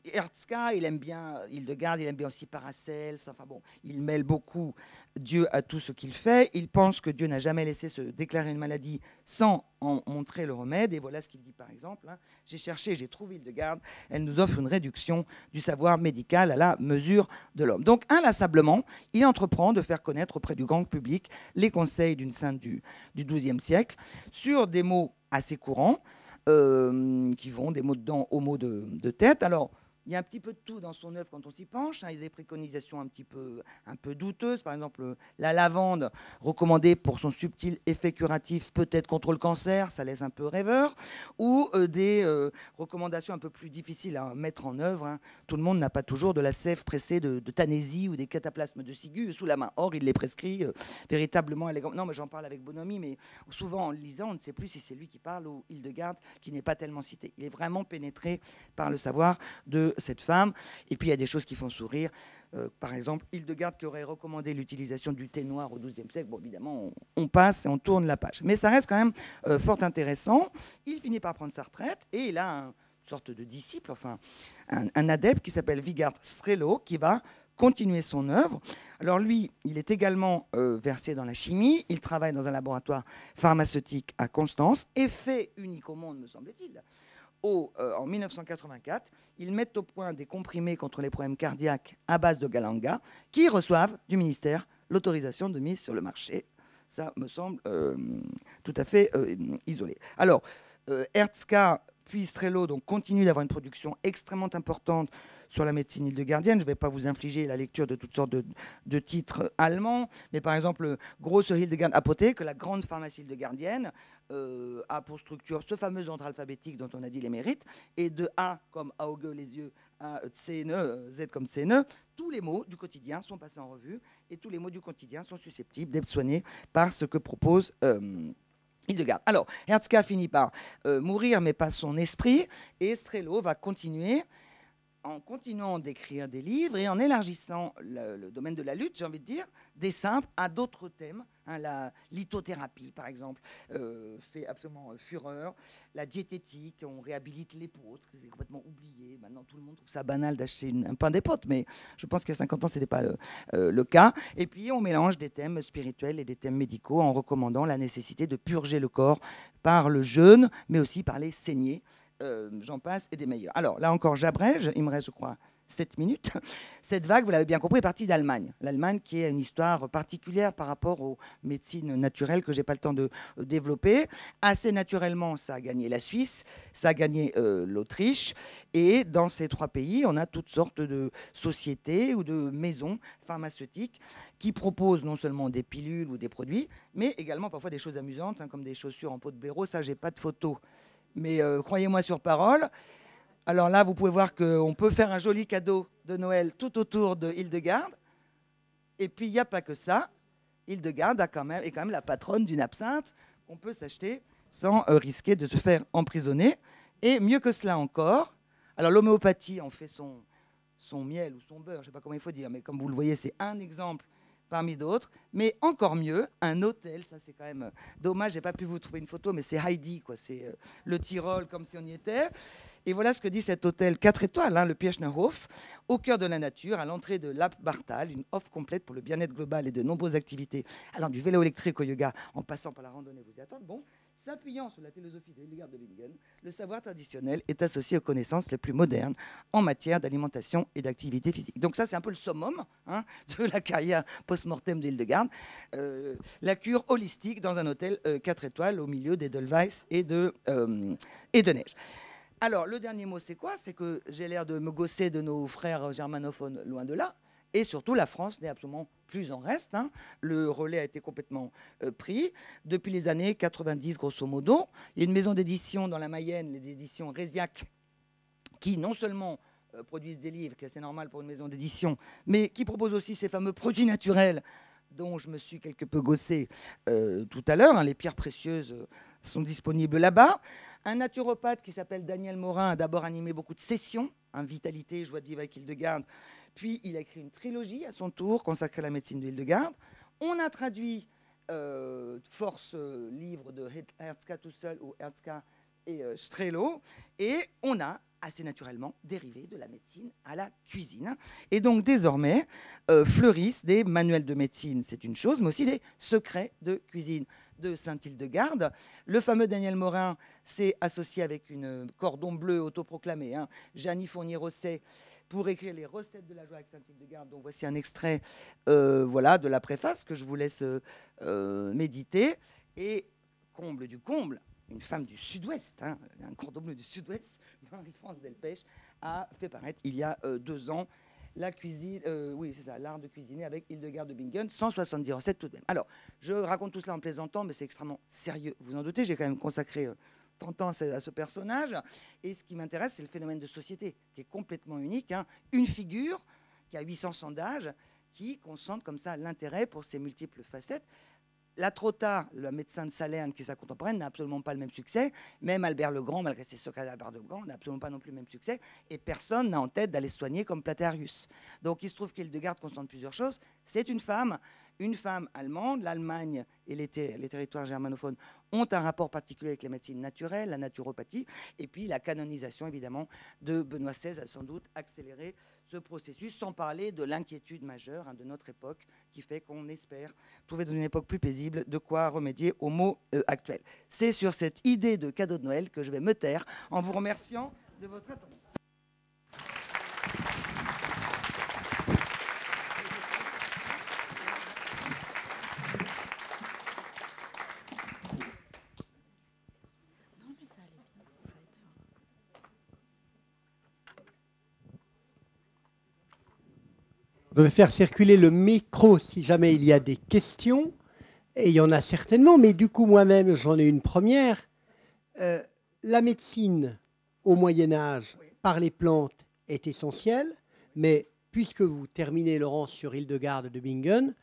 Herzka, il aime bien Hildegard, il aime bien aussi Paracelse, enfin bon, il mêle beaucoup Dieu à tout ce qu'il fait. Il pense que Dieu n'a jamais laissé se déclarer une maladie sans en montrer le remède. Et voilà ce qu'il dit par exemple. J'ai cherché, j'ai trouvé Hildegard, elle nous offre une réduction du savoir médical à la mesure de l'homme. Donc inlassablement, il entreprend de faire connaître auprès du grand public les conseils d'une sainte du XIIe siècle sur des mots assez courants, qui vont des mots de dents aux mots de tête. Alors, il y a un petit peu de tout dans son œuvre quand on s'y penche. Il y a des préconisations un peu douteuses. Par exemple, la lavande, recommandée pour son subtil effet curatif, peut-être contre le cancer, ça laisse un peu rêveur. Ou des recommandations un peu plus difficiles à mettre en œuvre. Tout le monde n'a pas toujours de la sève pressée de Tanésie ou des cataplasmes de ciguë sous la main. Or, il les prescrit véritablement élégamment. Non, mais j'en parle avec bonhomie, mais souvent en le lisant, on ne sait plus si c'est lui qui parle ou Hildegard, qui n'est pas tellement cité. Il est vraiment pénétré par le savoir de cette femme. Et puis il y a des choses qui font sourire. Par exemple, Hildegard qui aurait recommandé l'utilisation du thé noir au XIIe siècle. Bon, évidemment, on passe et on tourne la page. Mais ça reste quand même fort intéressant. Il finit par prendre sa retraite et il a une sorte de disciple, enfin un adepte qui s'appelle Vigard Strelo, qui va continuer son œuvre. Alors lui, il est également versé dans la chimie. Il travaille dans un laboratoire pharmaceutique à Constance et fait unique au monde, me semble-t-il. En 1984, ils mettent au point des comprimés contre les problèmes cardiaques à base de galanga qui reçoivent du ministère l'autorisation de mise sur le marché. Ça me semble tout à fait isolé. Alors, Herzka puis Strelo donc, continuent d'avoir une production extrêmement importante sur la médecine hildegardienne. Je ne vais pas vous infliger la lecture de toutes sortes de titres allemands, mais par exemple, Grosse Hildegard Apotheke, la grande pharmacie hildegardienne, a pour structure ce fameux ordre alphabétique dont on a dit les mérites, et de A comme Auge, les yeux, à CNE, Z comme CNE, tous les mots du quotidien sont passés en revue, et tous les mots du quotidien sont susceptibles d'être soignés par ce que propose Hildegard. Alors, Herzka finit par mourir, mais pas son esprit, et Strelo va continuer en continuant d'écrire des livres et en élargissant le domaine de la lutte, j'ai envie de dire, des simples à d'autres thèmes. La lithothérapie, par exemple, fait absolument fureur. La diététique, on réhabilite les peaux, c'est complètement oublié. Maintenant, tout le monde trouve ça banal d'acheter un pain d'épeautre, mais je pense qu'il y a 50 ans, ce n'était pas le cas. Et puis, on mélange des thèmes spirituels et des thèmes médicaux en recommandant la nécessité de purger le corps par le jeûne, mais aussi par les saignées. J'en passe et des meilleurs. Alors là encore, j'abrège, il me reste, je crois, 7 minutes. Cette vague, vous l'avez bien compris, est partie d'Allemagne. L'Allemagne qui a une histoire particulière par rapport aux médecines naturelles que je n'ai pas le temps de développer. Assez naturellement, ça a gagné la Suisse, ça a gagné l'Autriche. Et dans ces 3 pays, on a toutes sortes de sociétés ou de maisons pharmaceutiques qui proposent non seulement des pilules ou des produits, mais également parfois des choses amusantes, comme des chaussures en peau de blaireau. Ça, je n'ai pas de photo. Mais croyez-moi sur parole. Alors là, vous pouvez voir qu'on peut faire un joli cadeau de Noël tout autour de Hildegard. Et puis, il n'y a pas que ça. Hildegard est quand même la patronne d'une absinthe qu'on peut s'acheter sans risquer de se faire emprisonner. Et mieux que cela encore, alors l'homéopathie en fait son miel ou son beurre, je ne sais pas comment il faut dire, mais comme vous le voyez, c'est un exemple parmi d'autres, mais encore mieux, un hôtel, ça c'est quand même dommage, j'ai pas pu vous trouver une photo, mais c'est Heidi, quoi, c'est le Tyrol comme si on y était. Et voilà ce que dit cet hôtel 4 étoiles, le Pirchnerhof, au cœur de la nature, à l'entrée de l'App-Bartal, une offre complète pour le bien-être global et de nombreuses activités, allant du vélo électrique au yoga, en passant par la randonnée, vous y attendez. Bon, s'appuyant sur la philosophie de Hildegard de Bingen, le savoir traditionnel est associé aux connaissances les plus modernes en matière d'alimentation et d'activité physique. Donc ça, c'est un peu le summum de la carrière post-mortem de Hildegard. La cure holistique dans un hôtel 4 étoiles au milieu d'Edelweiss et de neige. Alors, le dernier mot, c'est quoi? C'est que j'ai l'air de me gausser de nos frères germanophones, loin de là. Et surtout, la France n'est absolument plus en reste. Le relais a été complètement pris. Depuis les années 90, grosso modo, il y a une maison d'édition dans la Mayenne, les éditions Résiac, qui non seulement produisent des livres, qui est assez normal pour une maison d'édition, mais qui propose aussi ces fameux produits naturels dont je me suis quelque peu gaussé tout à l'heure. Les pierres précieuses sont disponibles là-bas. Un naturopathe qui s'appelle Daniel Morin a d'abord animé beaucoup de sessions, Vitalité, Joie de vivre avec Hildegard. Puis il a écrit une trilogie à son tour consacrée à la médecine de Hildegard. On a traduit force livres de Herzka tout seul ou Herzka et Strelo. Et on a assez naturellement dérivé de la médecine à la cuisine. Et donc désormais fleurissent des manuels de médecine, c'est une chose, mais aussi des secrets de cuisine de Sainte-Hildegarde. Le fameux Daniel Morin s'est associé avec une cordon bleu autoproclamée, Jeannie Fournier-Rosset, pour écrire les recettes de la joie avec Sainte-Hildegarde. Donc voici un extrait voilà, de la préface que je vous laisse méditer. Et comble du comble, une femme du Sud-Ouest, un cordon bleu du Sud-Ouest, Marie-France Delpech, a fait paraître il y a 2 ans la cuisine, oui c'est ça, l'art de cuisiner avec Hildegard de Bingen, 170 recettes tout de même. Alors, je raconte tout cela en plaisantant, mais c'est extrêmement sérieux, vous en doutez, j'ai quand même consacré 30 ans à ce personnage, et ce qui m'intéresse, c'est le phénomène de société, qui est complètement unique, une figure qui a 800 sondages, qui concentre comme ça l'intérêt pour ses multiples facettes. La Trotta, le médecin de Salerne, qui est sa contemporaine, n'a absolument pas le même succès. Même Albert le Grand, malgré ses secrets d'Albert le Grand, n'a absolument pas non plus le même succès. Et personne n'a en tête d'aller soigner comme Platearius. Donc il se trouve qu'Hildegard concentre plusieurs choses. C'est une femme allemande. L'Allemagne et les territoires germanophones ont un rapport particulier avec la médecine naturelle, la naturopathie. Et puis la canonisation, évidemment, de Benoît XVI a sans doute accéléré ce processus, sans parler de l'inquiétude majeure de notre époque, qui fait qu'on espère trouver dans une époque plus paisible de quoi remédier aux maux actuels. C'est sur cette idée de cadeau de Noël que je vais me taire en vous remerciant de votre attention. Je vais faire circuler le micro si jamais il y a des questions. Et il y en a certainement, mais du coup, moi-même, j'en ai une première. La médecine au Moyen-Âge, par les plantes, est essentielle. Mais puisque vous terminez, Laurence, sur Hildegard de Bingen,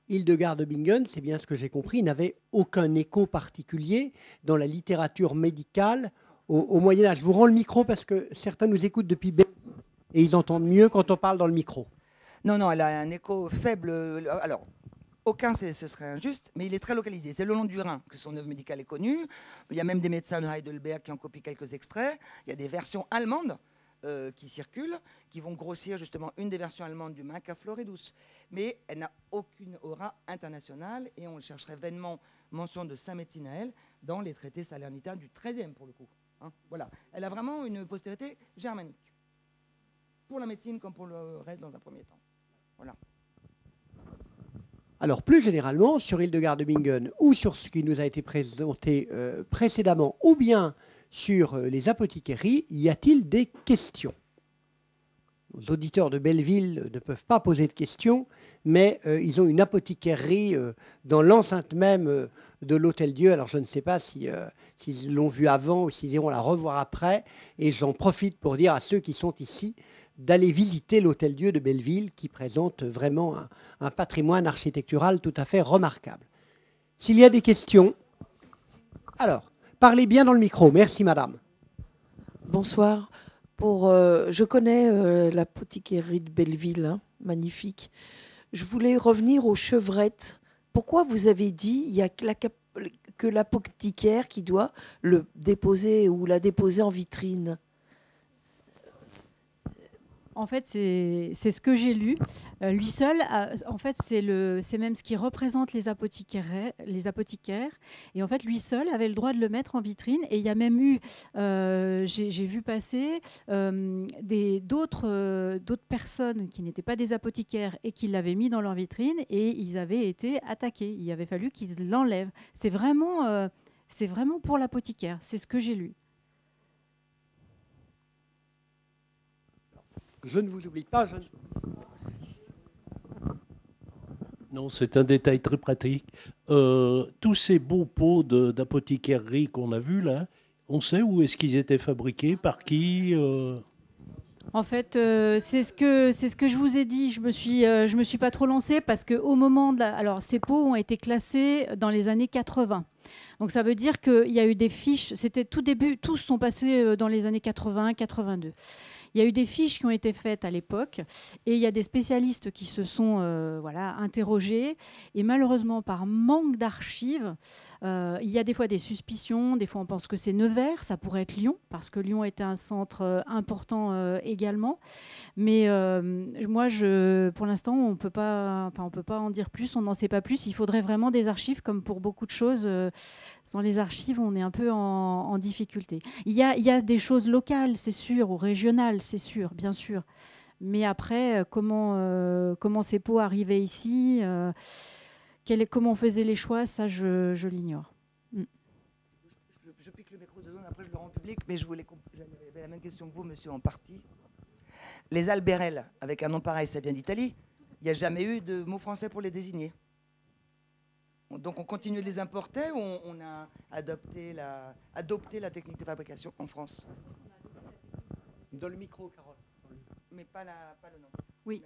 Hildegard de Bingen, c'est bien ce que j'ai compris, n'avait aucun écho particulier dans la littérature médicale au Moyen-Âge. Je vous rends le micro parce que certains nous écoutent depuis Belgique et ils entendent mieux quand on parle dans le micro. Non, elle a un écho faible. Alors, aucun, ce serait injuste, mais il est très localisé. C'est le long du Rhin que son œuvre médicale est connue. Il y a même des médecins de Heidelberg qui en copient quelques extraits. Il y a des versions allemandes qui circulent, qui vont grossir justement une des versions allemandes du Maca Floridus. Mais elle n'a aucune aura internationale et on chercherait vainement mention de sa médecine à elle dans les traités salernitains du XIIIe pour le coup. Voilà. Elle a vraiment une postérité germanique, pour la médecine comme pour le reste dans un premier temps. Voilà. Alors, plus généralement, sur Hildegard de Bingen ou sur ce qui nous a été présenté précédemment, ou bien sur les apothicaries, y a-t-il des questions? Les auditeurs de Belleville ne peuvent pas poser de questions, mais ils ont une apothicarie dans l'enceinte même de l'Hôtel-Dieu. Alors, je ne sais pas s'ils l'ont vue avant ou s'ils iront la revoir après. Et j'en profite pour dire à ceux qui sont ici d'aller visiter l'Hôtel-Dieu de Belleville, qui présente vraiment un patrimoine architectural tout à fait remarquable. S'il y a des questions, alors, parlez bien dans le micro. Merci, madame. Bonsoir. Je connais l'apothicarie de Belleville, magnifique. Je voulais revenir aux chevrettes. Pourquoi vous avez dit qu'il y a que l'apothicaire qui doit le déposer ou la déposer en vitrine? En fait, c'est ce que j'ai lu. Lui seul, en fait, c'est même ce qui représente les apothicaires. Et en fait, lui seul avait le droit de le mettre en vitrine. Et il y a même eu, j'ai vu passer d'autres personnes qui n'étaient pas des apothicaires et qui l'avaient mis dans leur vitrine et ils avaient été attaqués. Il avait fallu qu'ils l'enlèvent. C'est vraiment pour l'apothicaire. C'est ce que j'ai lu. Je ne vous oublie pas. Non, c'est un détail très pratique. Tous ces beaux pots d'apothicaillerie qu'on a vus là, on sait où est-ce qu'ils étaient fabriqués, par qui En fait, c'est ce que je vous ai dit. Je me suis pas trop lancée parce qu'au moment alors ces pots ont été classés dans les années 80. Donc ça veut dire qu'il y a eu des fiches. C'était tout début. Tous sont passés dans les années 80, 82. Il y a eu des fiches qui ont été faites à l'époque et il y a des spécialistes qui se sont interrogés. Et malheureusement, par manque d'archives, il y a des fois des suspicions. Des fois, on pense que c'est Nevers. Ça pourrait être Lyon, parce que Lyon était un centre important également. Mais moi, pour l'instant, on peut pas en dire plus. On n'en sait pas plus. Il faudrait vraiment des archives, comme pour beaucoup de choses. Sans les archives, on est un peu en difficulté. Il y a des choses locales, c'est sûr, ou régionales, c'est sûr, bien sûr. Mais après, comment ces pots arrivaient ici, comment on faisait les choix, ça, je l'ignore. Je pique le micro de zone, après je le rends public, mais j'avais la même question que vous, monsieur, en partie. Les albérelles, avec un nom pareil, ça vient d'Italie. Il n'y a jamais eu de mot français pour les désigner. Donc on continue de les importer ou on a adopté la technique de fabrication en France? Dans le micro, Carole. Mais pas le nom. Oui.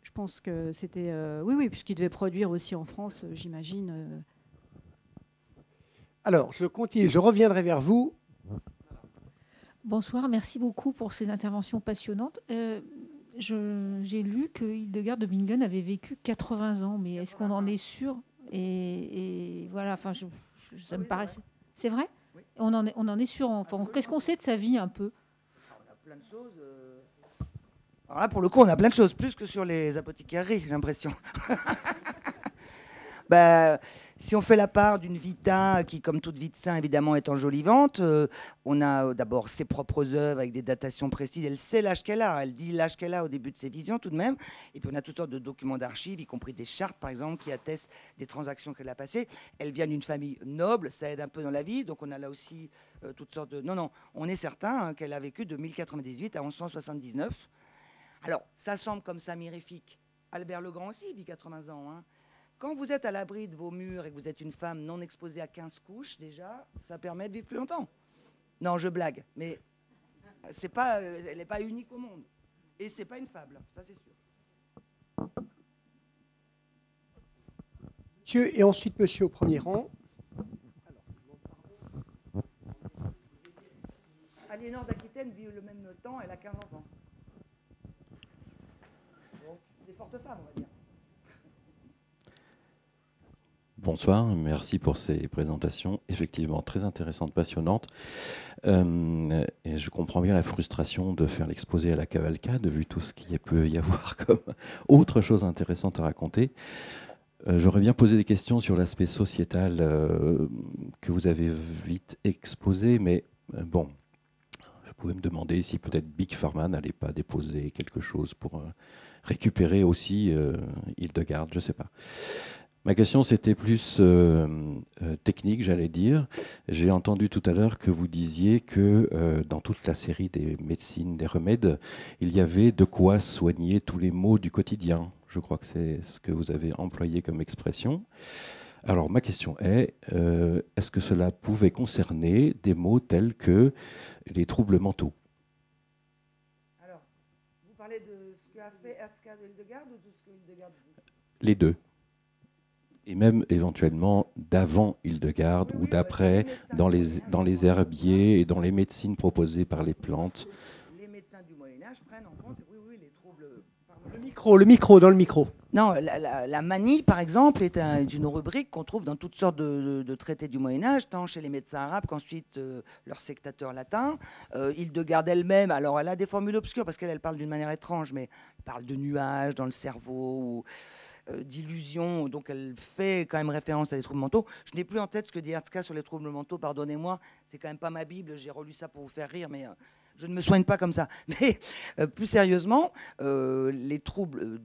Je pense que c'était... oui, puisqu'ils devaient produire aussi en France, j'imagine. Alors, je continue, je reviendrai vers vous. Bonsoir, merci beaucoup pour ces interventions passionnantes. J'ai lu que Hildegard de Bingen avait vécu 80 ans, mais est-ce qu'on en est sûr? Et voilà, enfin, ça me paraît. C'est vrai? Oui. On en est sûr. Enfin, qu'est-ce qu'on sait de sa vie un peu? On a plein de choses. Alors là, pour le coup, on a plein de choses, plus que sur les apothicailleries, j'ai l'impression. Si on fait la part d'une vita qui, comme toute vie de saint, évidemment, est enjolivante, on a d'abord ses propres œuvres avec des datations précises. Elle sait l'âge qu'elle a. Elle dit l'âge qu'elle a au début de ses visions, tout de même. Et puis, on a toutes sortes de documents d'archives, y compris des chartes, par exemple, qui attestent des transactions qu'elle a passées. Elle vient d'une famille noble, ça aide un peu dans la vie. Donc, on a là aussi toutes sortes de... Non, on est certain qu'elle a vécu de 1098 à 1179. Alors, ça semble comme ça mirifique. Albert le Grand aussi vit 80 ans, hein. Quand vous êtes à l'abri de vos murs et que vous êtes une femme non exposée à 15 couches, déjà, ça permet de vivre plus longtemps. Non, je blague, mais elle n'est pas unique au monde. Et c'est pas une fable, ça c'est sûr. Monsieur, et ensuite monsieur au premier rang. Aliénor d'Aquitaine vit le même temps, elle a 15 enfants. Donc, des fortes femmes, on va dire. Bonsoir, merci pour ces présentations effectivement très intéressantes, passionnantes. Et je comprends bien la frustration de faire l'exposé à la cavalcade, vu tout ce qu'il peut y avoir comme autre chose intéressante à raconter. J'aurais bien posé des questions sur l'aspect sociétal que vous avez vite exposé, mais bon, je pouvais me demander si peut-être Big Pharma n'allait pas déposer quelque chose pour récupérer aussi Hildegard, je ne sais pas. Ma question, c'était plus technique, j'allais dire. J'ai entendu tout à l'heure que vous disiez que dans toute la série des médecines, des remèdes, il y avait de quoi soigner tous les maux du quotidien. Je crois que c'est ce que vous avez employé comme expression. Alors, ma question est, est-ce que cela pouvait concerner des maux tels que les troubles mentaux? Alors, vous parlez de ce qu'a fait Erzka de Hildegard ou de ce que Hildegard dit? Les deux. Et même éventuellement d'avant Hildegard ou d'après, dans les herbiers et dans les médecines proposées par les plantes. Les médecins du Moyen Moyen-Âge prennent en compte, oui, les troubles. Pardon. Le micro, dans le micro. Non, la manie, par exemple, est une rubrique qu'on trouve dans toutes sortes de traités du Moyen-Âge, tant chez les médecins arabes qu'ensuite leurs sectateurs latins. Hildegarde elle-même, alors elle a des formules obscures parce qu'elle parle d'une manière étrange, mais elle parle de nuages dans le cerveau ou d'illusions, donc elle fait quand même référence à des troubles mentaux. Je n'ai plus en tête ce que dit Hertzka sur les troubles mentaux, pardonnez-moi, c'est quand même pas ma Bible, j'ai relu ça pour vous faire rire, mais je ne me soigne pas comme ça. Mais plus sérieusement, les troubles,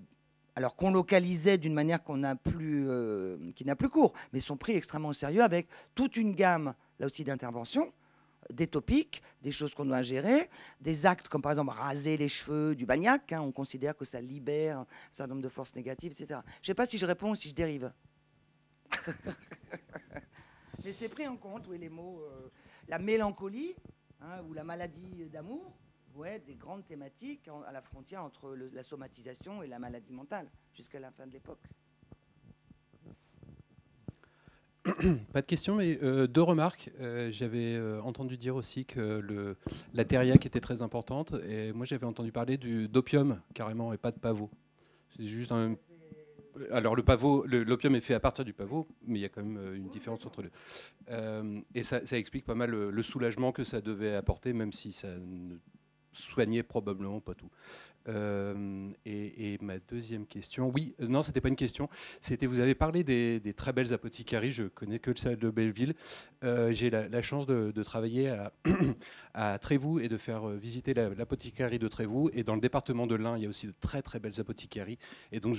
alors qu'on localisait d'une manière qui n'a plus cours, mais sont pris extrêmement au sérieux avec toute une gamme, là aussi, d'interventions, des topiques, des choses qu'on doit gérer, des actes comme par exemple raser les cheveux, du bagnac, on considère que ça libère un certain nombre de forces négatives, etc. Je ne sais pas si je réponds ou si je dérive. Mais c'est pris en compte, oui, les mots. La mélancolie ou la maladie d'amour vont être des grandes thématiques à la frontière entre la somatisation et la maladie mentale, jusqu'à la fin de l'époque. Pas de question, mais deux remarques. J'avais entendu dire aussi que la thériaque était très importante, et moi j'avais entendu parler d'opium carrément, et pas de pavot. C'est juste un... Alors le pavot, l'opium est fait à partir du pavot, mais il y a quand même une différence entre les deux. Et ça explique pas mal le soulagement que ça devait apporter, même si ça ne soignait probablement pas tout. Et ma deuxième question, oui, non, c'était pas une question, c'était, vous avez parlé des très belles apothicairies, je connais que celle de Belleville. J'ai la chance de travailler à Trévoux et de faire visiter l'apothicarie de Trévoux, et dans le département de l'Ain, il y a aussi de très très belles apothicairies, et donc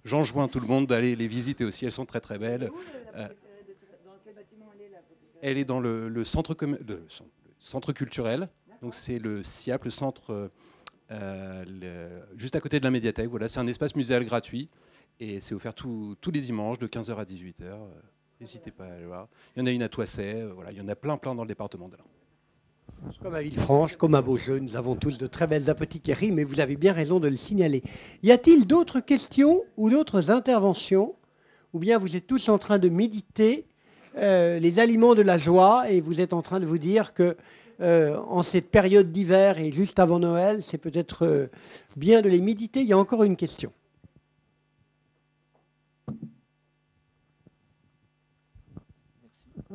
j'enjoins tout le monde d'aller les visiter aussi, elles sont très très belles. Dans quel bâtiment elle est, l'apothicarie ? Elle est dans le centre culturel, donc c'est le SIAP, le centre... juste à côté de la médiathèque. Voilà, c'est un espace muséal gratuit et c'est offert tous les dimanches de 15h à 18h. N'hésitez pas à aller voir. Il y en a une à Toisset, voilà, il y en a plein dans le département de l'Ain. Comme à Villefranche, comme à Beaujeu, nous avons tous de très belles apothicairies, mais vous avez bien raison de le signaler. Y a-t-il d'autres questions ou d'autres interventions, ou bien vous êtes tous en train de méditer les aliments de la joie et vous êtes en train de vous dire que en cette période d'hiver et juste avant Noël, c'est peut-être bien de les méditer. Il y a encore une question.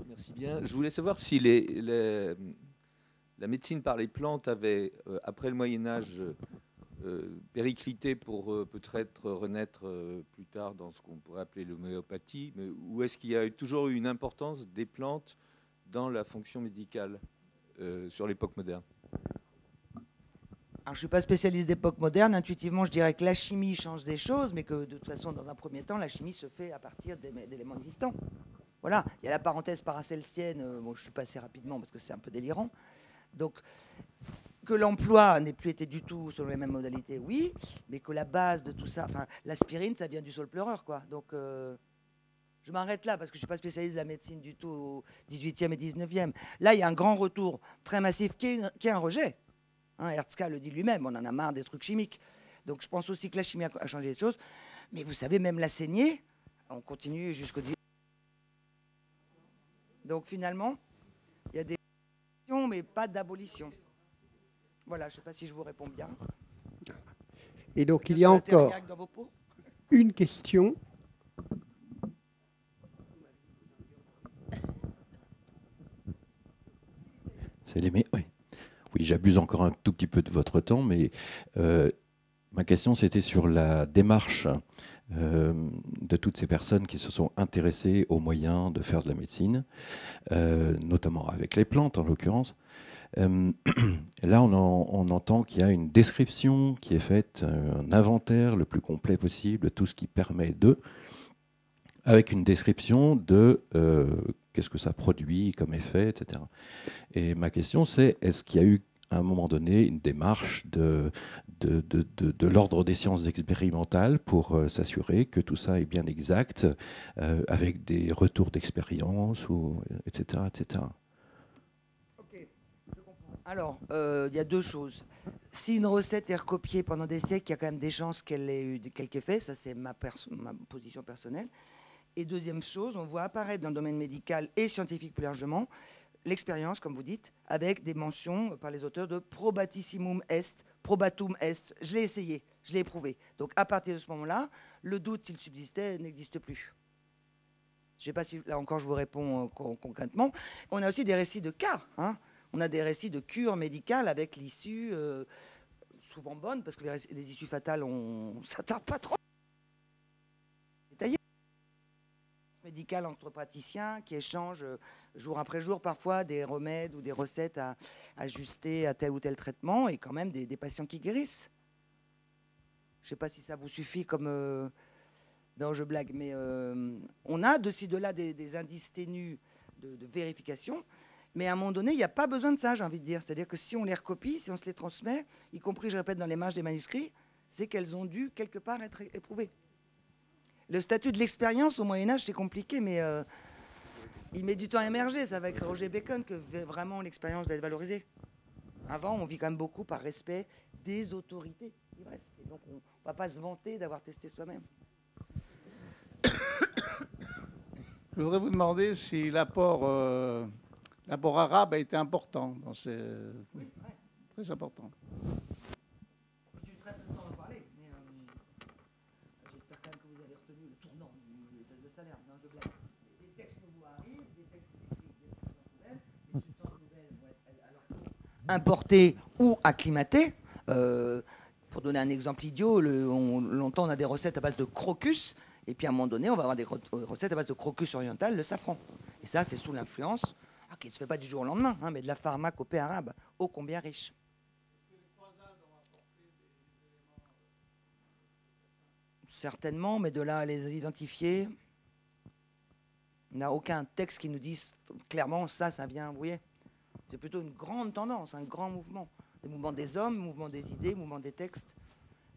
Merci bien. Je voulais savoir si la médecine par les plantes avait, après le Moyen-Âge, périclité pour peut-être renaître plus tard dans ce qu'on pourrait appeler l'homéopathie, mais ou est-ce qu'il y a toujours eu une importance des plantes dans la fonction médicale sur l'époque moderne? Alors, je ne suis pas spécialiste d'époque moderne. Intuitivement, je dirais que la chimie change des choses, mais que de toute façon, dans un premier temps, la chimie se fait à partir d'éléments existants. Voilà, il y a la parenthèse paracelsienne, bon, je suis passé rapidement parce que c'est un peu délirant. Donc, que l'emploi n'ait plus été du tout selon les mêmes modalités, oui, mais que la base de tout ça, enfin, l'aspirine, ça vient du saule pleureur, quoi. Donc, je m'arrête là parce que je ne suis pas spécialiste de la médecine du tout au 18e et 19e. Là, il y a un grand retour très massif qui est un rejet. Hertzka le dit lui-même, on en a marre des trucs chimiques. Donc, je pense aussi que la chimie a changé les choses. Mais vous savez, même la saignée, on continue jusqu'au 18e. Donc, finalement, il y a des abolitions, mais pas d'abolition. Voilà, je ne sais pas si je vous réponds bien. Et donc, il y a encore une question. C'est les oui. Oui, j'abuse encore un tout petit peu de votre temps, mais ma question, c'était sur la démarche de toutes ces personnes qui se sont intéressées aux moyens de faire de la médecine, notamment avec les plantes en l'occurrence. Là, on entend qu'il y a une description qui est faite, un inventaire le plus complet possible de tout ce qui permet avec une description de qu'est-ce que ça produit comme effet, etc. Et ma question, c'est est-ce qu'il y a eu à un moment donné une démarche de l'ordre des sciences expérimentales pour s'assurer que tout ça est bien exact, avec des retours d'expérience, etc., etc. Ok, je comprends. Alors, il y a deux choses. Si une recette est recopiée pendant des siècles, il y a quand même des chances qu'elle ait eu quelques effets. Ça, c'est ma position personnelle. Et deuxième chose, on voit apparaître dans le domaine médical et scientifique plus largement l'expérience, comme vous dites, avec des mentions par les auteurs de probatissimum est, probatum est. Je l'ai essayé, je l'ai éprouvé. Donc à partir de ce moment-là, le doute, s'il subsistait, n'existe plus. Je ne sais pas si, là encore, je vous réponds concrètement. On a aussi des récits de cas. Hein. On a des récits de cures médicales avec l'issue, souvent bonne, parce que les issues fatales, on ne s'attarde pas trop. Détaillé. Médical entre praticiens qui échangent jour après jour parfois des remèdes ou des recettes à ajuster à tel ou tel traitement, et quand même des patients qui guérissent. Je ne sais pas si ça vous suffit comme... non, je blague, mais on a de ci, de là des indices ténus de vérification, mais à un moment donné, il n'y a pas besoin de ça, j'ai envie de dire. C'est-à-dire que si on les recopie, si on se les transmet, y compris, je répète, dans les marges des manuscrits, c'est qu'elles ont dû quelque part être éprouvées. Le statut de l'expérience au Moyen-Âge, c'est compliqué, mais il met du temps à émerger. C'est avec Roger Bacon que vraiment l'expérience va être valorisée. Avant, on vit quand même beaucoup par respect des autorités. Et donc, on ne va pas se vanter d'avoir testé soi-même. Je voudrais vous demander si l'apport arabe a été important dans ces... Oui, très important. Je suis très content d'en parler, mais j'espère quand même que vous avez retenu le tournant de salaire. Non, je blague. Des textes nouveaux arrivent, des textes écrits, des substances nouvelles. Les substances nouvelles vont être alors importées ou acclimatées. Pour donner un exemple idiot, longtemps on a des recettes à base de crocus. Et puis à un moment donné, on va avoir des recettes à base de crocus oriental, le safran. Et ça, c'est sous l'influence, qui ne se fait pas du jour au lendemain, hein, mais de la pharmacopée arabe, ô combien riche. Certainement, mais de là à les identifier, on n'a aucun texte qui nous dise clairement ça vient, vous voyez. C'est plutôt une grande tendance, un grand mouvement. Le mouvement des hommes, le mouvement des idées, le mouvement des textes.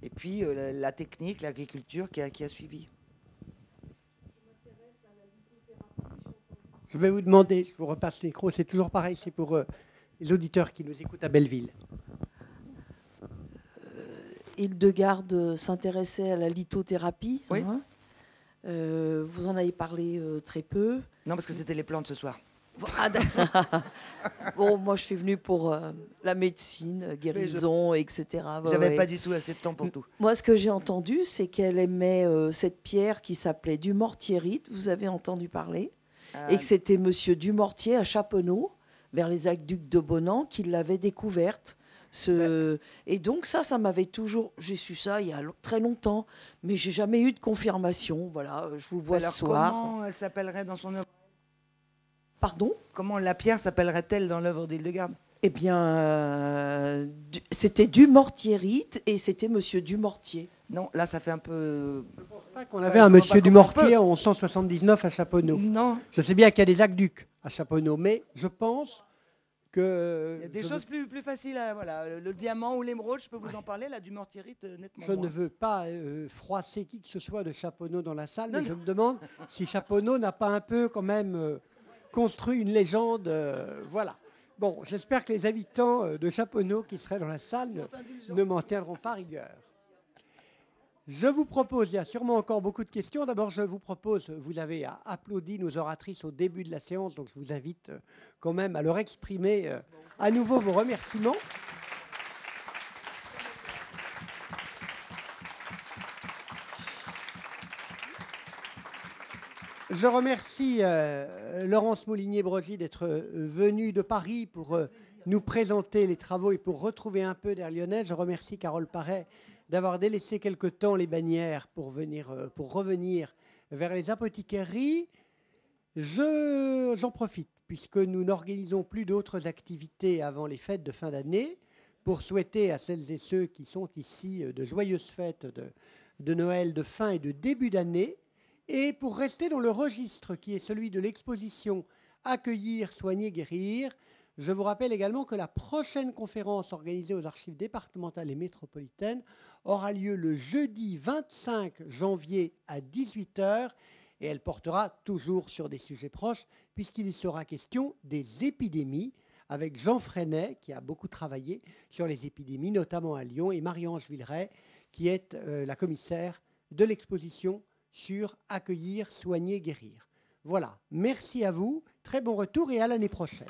Et puis la technique, l'agriculture qui a suivi. Je vais vous demander, je vous repasse le micro, c'est toujours pareil, c'est pour les auditeurs qui nous écoutent à Belleville. Hildegarde s'intéressait à la lithothérapie. Oui. Hein. Vous en avez parlé très peu. Non, parce que c'était les plantes ce soir. Bon, moi je suis venue pour la médecine, guérison, etc. J'avais pas du tout assez de temps pour tout. Moi, ce que j'ai entendu, c'est qu'elle aimait cette pierre qui s'appelait Dumortierite. Vous avez entendu parler? Et que c'était Monsieur Dumortier à Chaponneau, vers les aqueducs de Bonan, qui l'avait découverte. Et donc ça m'avait toujours... J'ai su ça il y a très longtemps, mais j'ai jamais eu de confirmation. Voilà, je vous vois ce soir. Comment elle s'appellerait dans son œuvre? Pardon? Comment la pierre s'appellerait-elle dans l'œuvre d'Hildegarde? Eh bien, c'était Dumortierite et c'était Monsieur Dumortier. Non, là, ça fait un peu... Je ne pense pas qu'on avait un Monsieur Dumortier en 1179 à Chaponneau. Non. Je sais bien qu'il y a des aqueducs à Chaponneau, mais je pense que... Il y a des choses plus faciles. Voilà. Le diamant ou l'émeraude, je peux vous en parler. La Dumortierite, nettement Je moins. ne veux pas froisser qui que ce soit de Chaponneau dans la salle, mais je me demande si Chaponneau n'a pas un peu quand même construit une légende. Voilà. Bon, j'espère que les habitants de Chaponneau qui seraient dans la salle ne m'en tiendront pas rigueur. Je vous propose, il y a sûrement encore beaucoup de questions. D'abord, je vous propose, vous avez applaudi nos oratrices au début de la séance, donc je vous invite quand même à leur exprimer à nouveau vos remerciements. Je remercie Laurence Moulinier-Brogy d'être venue de Paris pour nous présenter les travaux et pour retrouver un peu d'Air Lyonnais. Je remercie Carole Parret d'avoir délaissé quelque temps les bannières pour revenir vers les apothicairies. J'en profite, puisque nous n'organisons plus d'autres activités avant les fêtes de fin d'année, pour souhaiter à celles et ceux qui sont ici de joyeuses fêtes de Noël, de fin et de début d'année, et pour rester dans le registre qui est celui de l'exposition « Accueillir, soigner, guérir », je vous rappelle également que la prochaine conférence organisée aux archives départementales et métropolitaines aura lieu le jeudi 25 janvier à 18h et elle portera toujours sur des sujets proches puisqu'il y sera question des épidémies avec Jean Freinet qui a beaucoup travaillé sur les épidémies, notamment à Lyon, et Marie-Ange Villeray qui est la commissaire de l'exposition sur Accueillir, soigner, guérir. Voilà, merci à vous, très bon retour et à l'année prochaine.